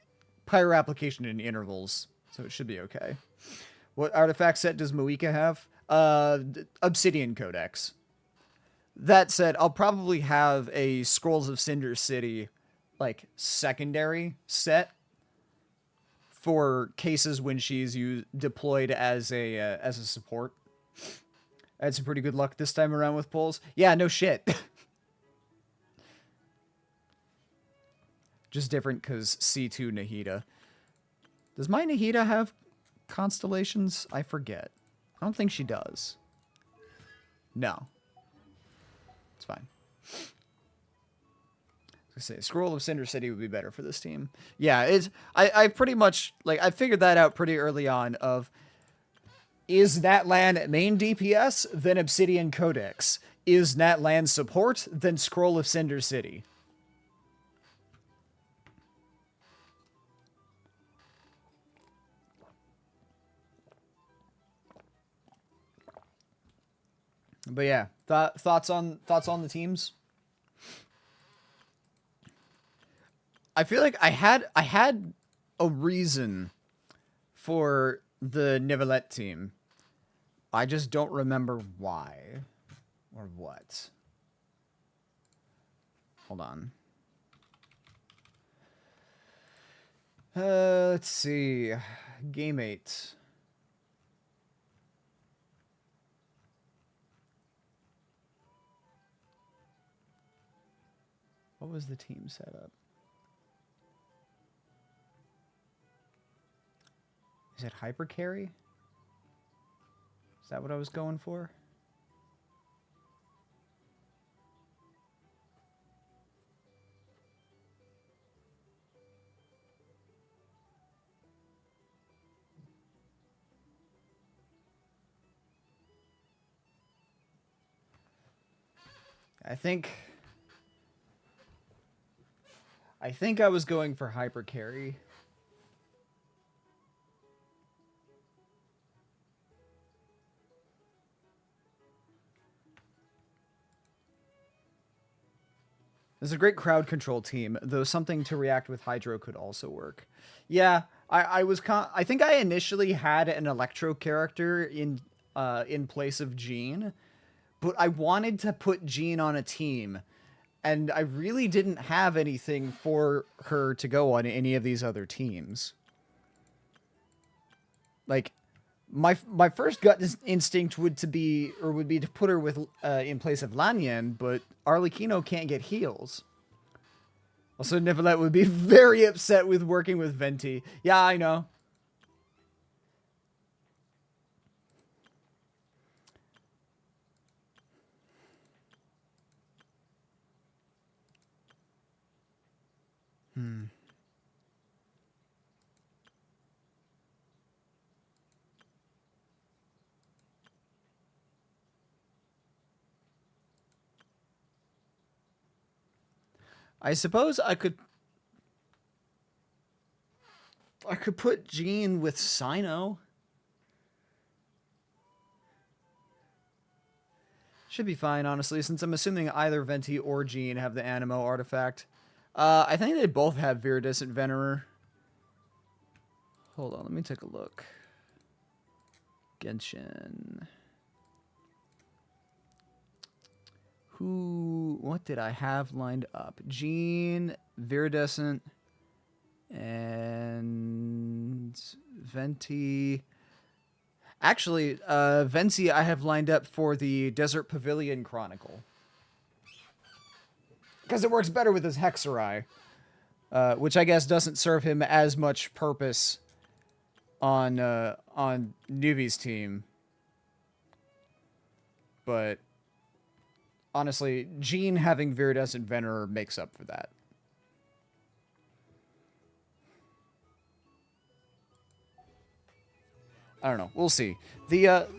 pyro application in intervals, so it should be okay. What artifact set does Moika have? Obsidian Codex. That said, I'll probably have a Scrolls of Cinder City, like, secondary set for cases when she's deployed as a support. I had some pretty good luck this time around with pulls. Yeah, no shit. Just different because C2 Nahida. Does my Nahida have constellations? I forget. I don't think she does. No. It's fine. I was gonna say, Scroll of Cinder City would be better for this team. Yeah, I pretty much, like, I figured that out pretty early on of, is Natlan main DPS? Then Obsidian Codex. Is Natlan support? Then Scroll of Cinder City. But yeah, thoughts on the teams? I feel like I had a reason for the Nivelette team. I just don't remember why or what. Hold on. Let's see. Game 8. What was the team setup? Is it hyper carry? Is that what I was going for? I think I was going for hyper carry. This is a great crowd control team, though something to react with Hydro could also work. Yeah, I think I initially had an Electro character in place of Jean, but I wanted to put Jean on a team, and I really didn't have anything for her to go on any of these other teams. Like, my first gut instinct would be to put her with in place of Lanyan, but Arlecchino can't get heals. Also, Nicolette would be very upset with working with Venti. Yeah, I know. I suppose I could put Jean with Sino. Should be fine, honestly, since I'm assuming either Venti or Jean have the Animo artifact. I think they both have Viridescent Venerer. Hold on, let me take a look. Genshin. What did I have lined up? Jean, Viridescent, and Venti. Actually, Venti I have lined up for the Desert Pavilion Chronicle. Because it works better with his Hexerai. Which I guess doesn't serve him as much purpose on Nuvi's team. But honestly, Jean having Viridescent Venerer makes up for that. I don't know. We'll see. The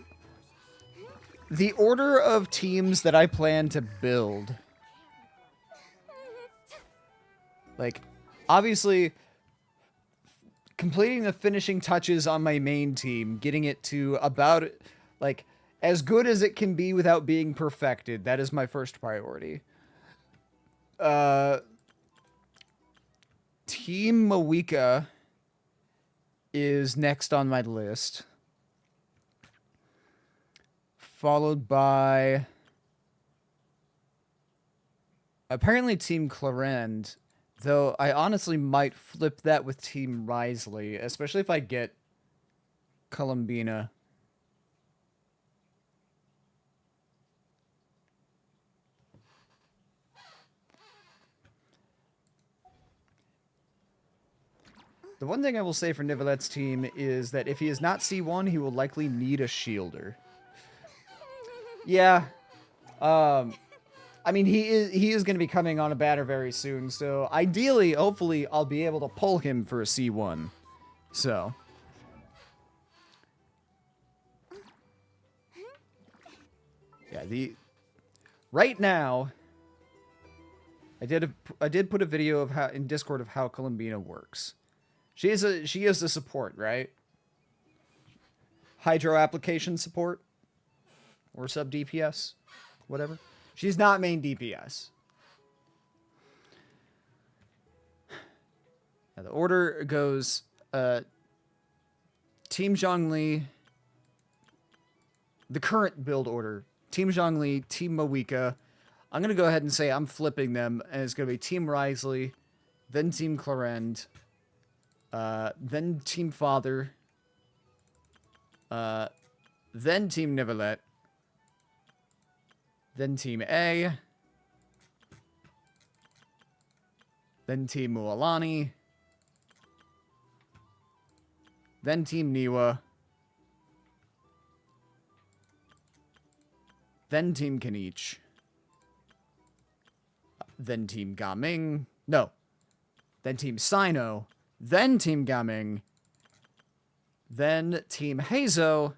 order of teams that I plan to build, like, obviously, completing the finishing touches on my main team, getting it to about, like, as good as it can be without being perfected. That is my first priority. Team Mawika is next on my list. Followed by apparently Team Clarend, though I honestly might flip that with Team Risley, especially if I get Columbina. The one thing I will say for Nivelette's team is that if he is not C1, he will likely need a shielder. Yeah. I mean, he is going to be coming on a banner very soon, so ideally, hopefully, I'll be able to pull him for a C1. So. Yeah, right now, I did put a video of how in Discord of how Columbina works. She is a support, right? Hydro application support. Or sub DPS. Whatever. She's not main DPS. Now the order goes Team Zhongli. The current build order. Team Zhongli, Team Mawika. I'm going to go ahead and say I'm flipping them. And it's going to be Team Risley. Then Team Clarend. Then Team Father. Then Team Nivelette. Then Team A. Then Team Mualani. Then Team Niwa. Then Team Kanich. Then Team Gaming. No. Then Team Sino. Then Team Gaming. Then Team Hazo.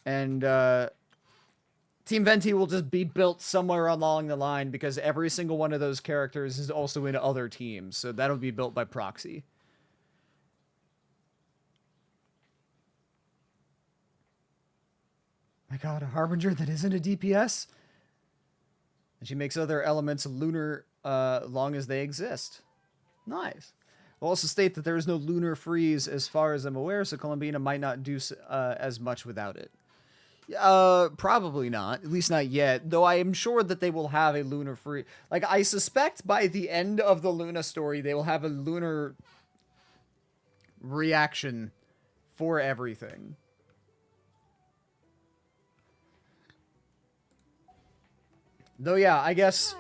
And, Team Venti will just be built somewhere along the line because every single one of those characters is also in other teams, so that'll be built by proxy. My god, a Harbinger that isn't a DPS? And she makes other elements lunar long as they exist. Nice. We'll also state that there is no lunar freeze as far as I'm aware, so Columbina might not do as much without it. Probably not. At least not yet. Though I am sure that they will have a lunar freeze. Like, I suspect by the end of the Luna story, they will have a lunar reaction for everything. Though, yeah, I guess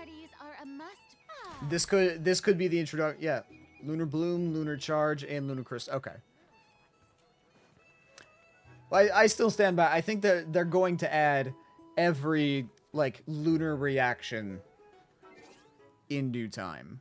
this could be the introduction. Yeah, Lunar Bloom, Lunar Charge, and Lunar Crystal. Okay. Well, I still stand by. I think that they're going to add every, like, lunar reaction in due time.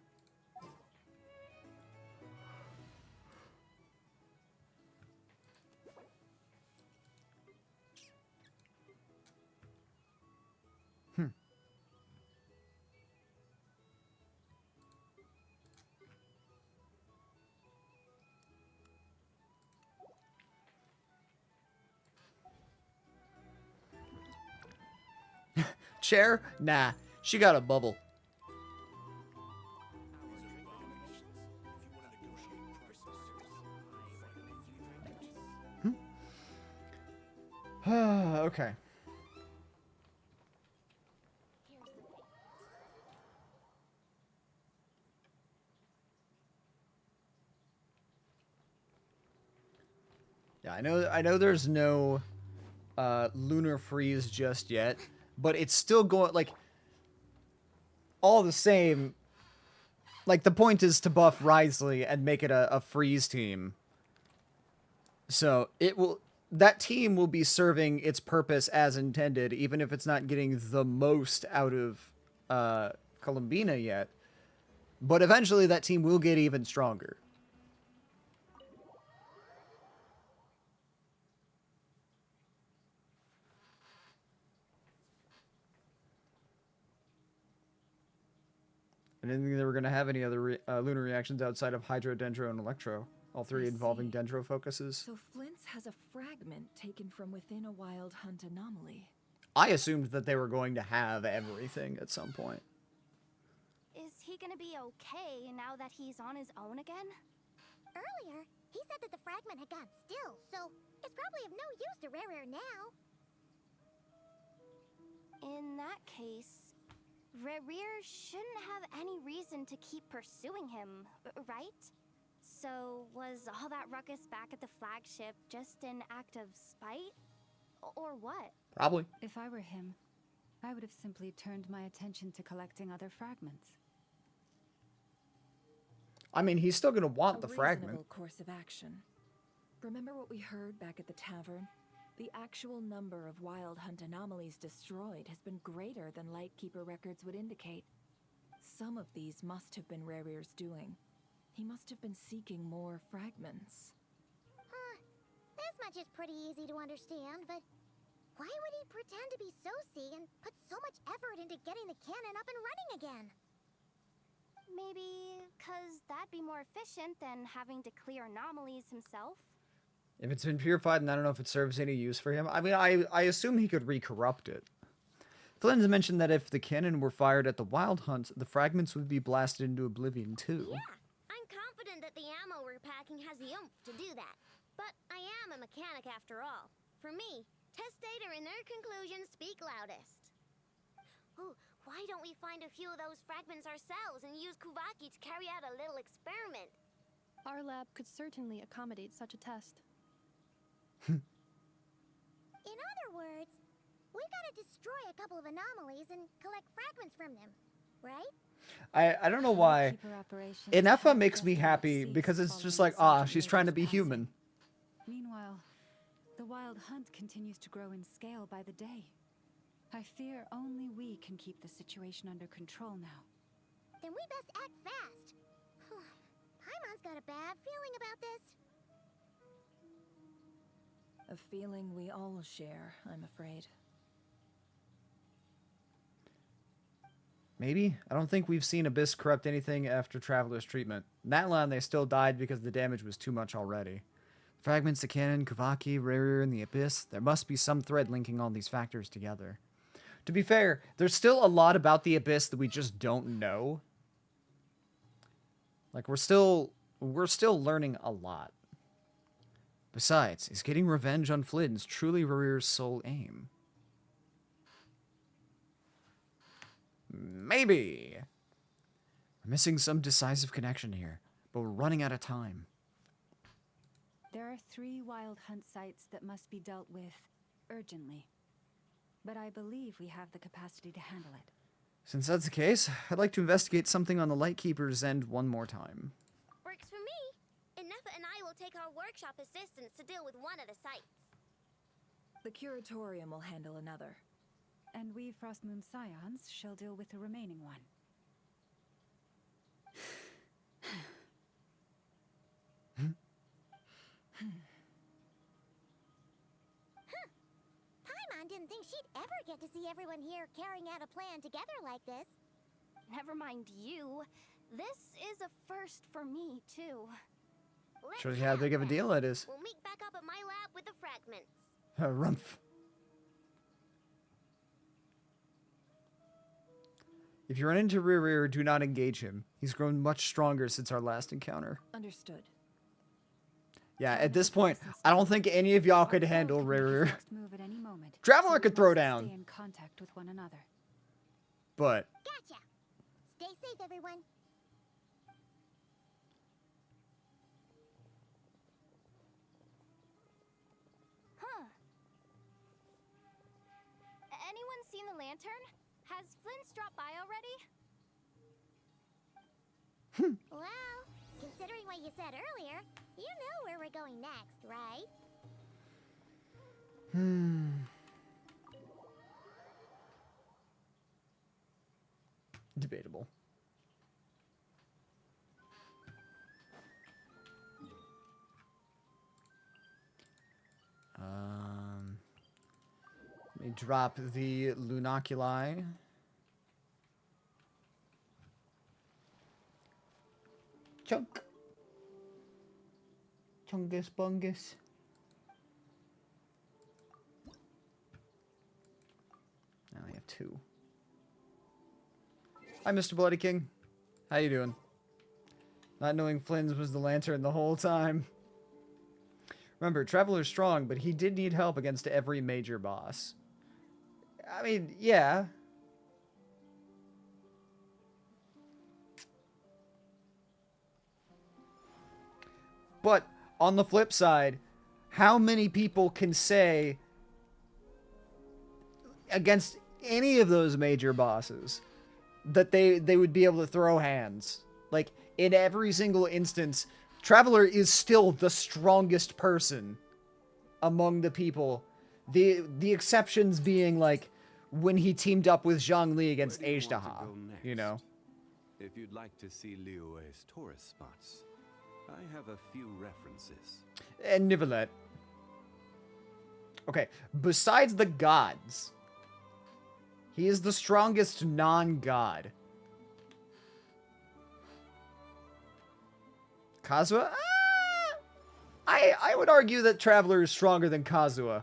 Chair? Nah, she got a bubble. Okay. Yeah, I know there's no lunar freeze just yet, but it's still going, like, all the same, like, the point is to buff Wriothesley and make it a freeze team. So that team will be serving its purpose as intended, even if it's not getting the most out of Columbina yet. But eventually that team will get even stronger. I didn't think they were going to have any other lunar reactions outside of Hydro, Dendro, and Electro. All three involving Dendro focuses. So Flint's has a fragment taken from within a wild hunt anomaly. I assumed that they were going to have everything at some point. Is he gonna be okay now that he's on his own again? Earlier, he said that the fragment had got still, so it's probably of no use to Rare now. In that case, Rare shouldn't have any reason to keep pursuing him, right? So, was all that ruckus back at the flagship just an act of spite? Or what? Probably. If I were him, I would have simply turned my attention to collecting other fragments. I mean, he's still going to want the fragment. A reasonable course of action. Remember what we heard back at the tavern? The actual number of wild hunt anomalies destroyed has been greater than Lightkeeper records would indicate. Some of these must have been Rare's doing. He must have been seeking more fragments. This much is pretty easy to understand, but why would he pretend to be Soci and put so much effort into getting the cannon up and running again? Maybe because that'd be more efficient than having to clear anomalies himself? If it's been purified, and I don't know if it serves any use for him. I mean, I assume he could re-corrupt it. Flynn's mentioned that if the cannon were fired at the Wild Hunt, the fragments would be blasted into oblivion too. Yeah, I'm confident that the ammo we're packing has the oomph to do that. But I am a mechanic after all. For me, test data and their conclusions speak loudest. Ooh, why don't we find a few of those fragments ourselves and use Kuvaki to carry out a little experiment? Our lab could certainly accommodate such a test. In other words, we gotta destroy a couple of anomalies and collect fragments from them, right? I don't know why. Inefa makes me happy because it's just like, she's trying to be human. Meanwhile, the wild hunt continues to grow in scale by the day. I fear only we can keep the situation under control now. Then we best act fast. Paimon's got a bad feeling about this. A feeling we all share, I'm afraid. Maybe? I don't think we've seen Abyss corrupt anything after Traveler's treatment. In that line, they still died because the damage was too much already. Fragments, the cannon, Kavaki, Rarier, and the Abyss. There must be some thread linking all these factors together. To be fair, there's still a lot about the Abyss that we just don't know. Like, we're still learning a lot. Besides, is getting revenge on Flynn's truly Rarier's sole aim? Maybe. We're missing some decisive connection here, but we're running out of time. There are 3 wild hunt sites that must be dealt with urgently. But I believe we have the capacity to handle it. Since that's the case, I'd like to investigate something on the Lightkeeper's end one more time. Works for me. Ineffa and I will take our workshop assistants to deal with one of the sites. The Curatorium will handle another. And we Frostmoon Scions shall deal with the remaining one. Paimon didn't think she'd ever get to see everyone here carrying out a plan together like this. Never mind you. This is a first for me, too. Shows you how big of a deal it is. We'll meet back up at my lab with the fragments. Rumph. If you run into Rarier, do not engage him. He's grown much stronger since our last encounter. Understood. Yeah, at this point, I don't think any of y'all could handle Rarier. Traveler could throw down. Stay in contact with one another. But Gotcha. Stay safe, everyone. Huh. Anyone seen the lantern? Has Flint's dropped by already? Well, considering what you said earlier, you know where we're going next, right? Debatable. Let me drop the Lunoculi. Chunk. Chungus bungus. Now I have 2. Hi, Mr. Bloody King. How you doing? Not knowing Flynn's was the lantern the whole time. Remember, Traveler's strong, but he did need help against every major boss. I mean, yeah. But on the flip side, how many people can say against any of those major bosses that they would be able to throw hands? Like, in every single instance, Traveler is still the strongest person among the people. The exceptions being, like, when he teamed up with Zhongli against Azhdaha, you know? If you'd like to see Liyue's tourist spots, I have a few references. And Nivelet. Okay, besides the gods, he is the strongest non-god. Kazuha? I would argue that Traveler is stronger than Kazuha.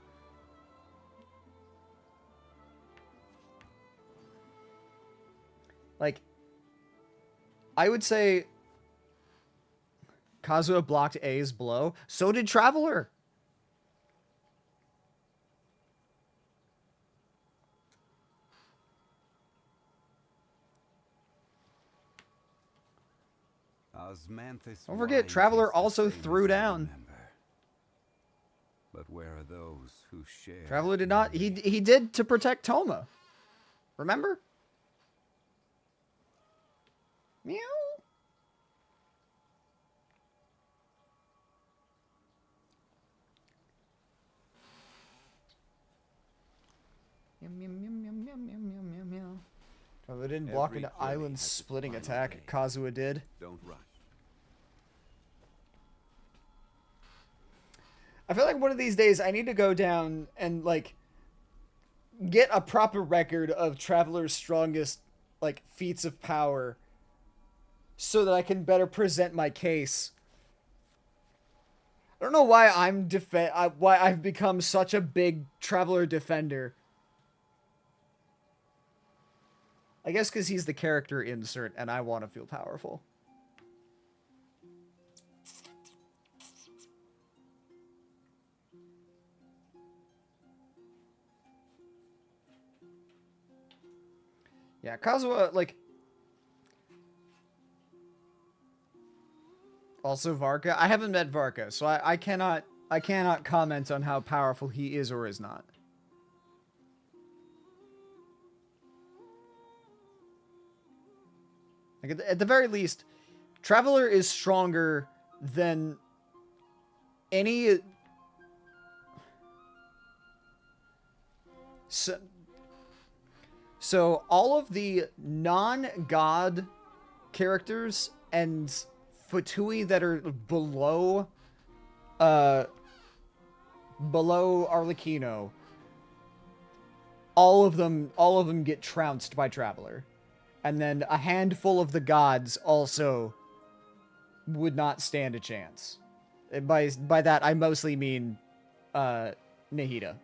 Like, I would say Kazuha blocked A's blow. So did Traveler. Don't forget, Traveler also threw down. But where are those who share? Traveler did not. He did to protect Toma. Remember? Meow. Meow, meow, meow, meow, meow, meow, meow, meow. Traveler didn't block an island splitting attack. Kazuha did. Don't rush. I feel like one of these days I need to go down and, like, get a proper record of Traveler's strongest like feats of power so that I can better present my case. I don't know why why I've become such a big Traveler defender. I guess because he's the character insert and I want to feel powerful. Yeah, Kazuha, like... Also Varka. I haven't met Varka, so I cannot comment on how powerful he is or is not. Like at the very least, Traveler is stronger than any... So all of the non-god characters and Fatui that are below Arlecchino, all of them get trounced by Traveler. And then a handful of the gods also would not stand a chance. And by that I mostly mean Nahida.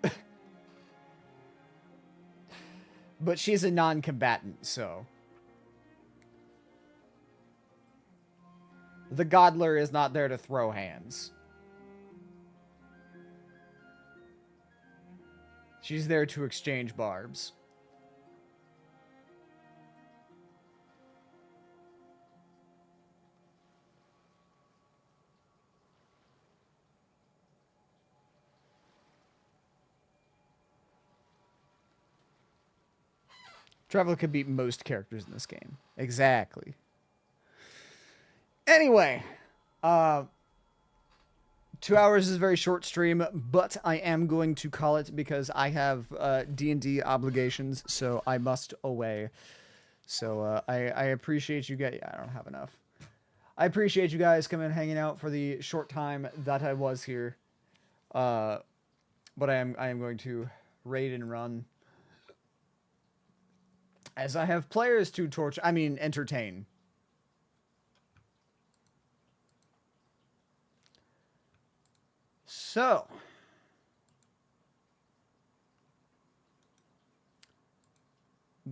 But she's a non-combatant, so the Godler is not there to throw hands. She's there to exchange barbs. Traveler could beat most characters in this game. Exactly. Anyway, 2 hours is a very short stream, but I am going to call it because I have D&D obligations, so I must away. So I appreciate you guys. I don't have enough. I appreciate you guys coming and hanging out for the short time that I was here. But I am going to raid and run, as I have players to entertain. So,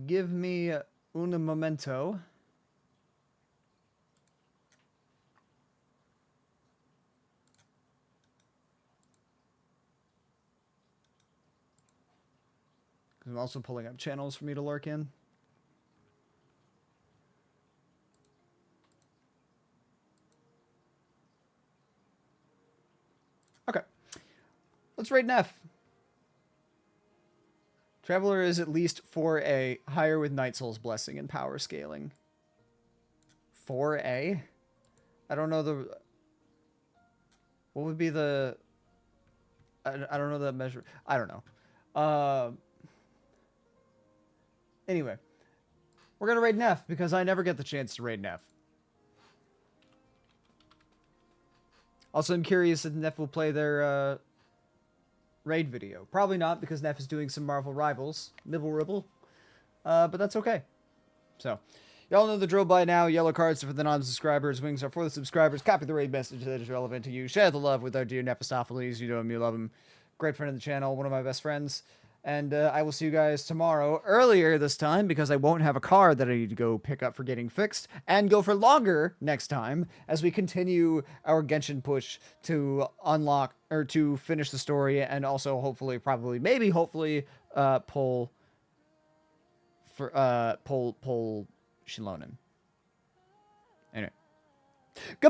give me un momento. I'm also pulling up channels for me to lurk in. Okay. Let's rate an F. Traveler is at least 4A, higher with Night Soul's Blessing and power scaling. 4A? I don't know the... What would be the... I don't know the measure. I don't know. Anyway. We're going to rate an F, because I never get the chance to rate an F. Also, I'm curious if Neff will play their raid video. Probably not, because Neff is doing some Marvel Rivals. Nibble Ribble. But that's okay. So, y'all know the drill by now. Yellow cards are for the non-subscribers. Wings are for the subscribers. Copy the raid message that is relevant to you. Share the love with our dear Nephistopheles. You know him, you love him. Great friend of the channel. One of my best friends. And I will see you guys tomorrow, earlier this time, because I won't have a car that I need to go pick up for getting fixed, and go for longer next time, as we continue our Genshin push to unlock, or to finish the story, and also hopefully, hopefully, pull Xilonen. Anyway. Goodbye!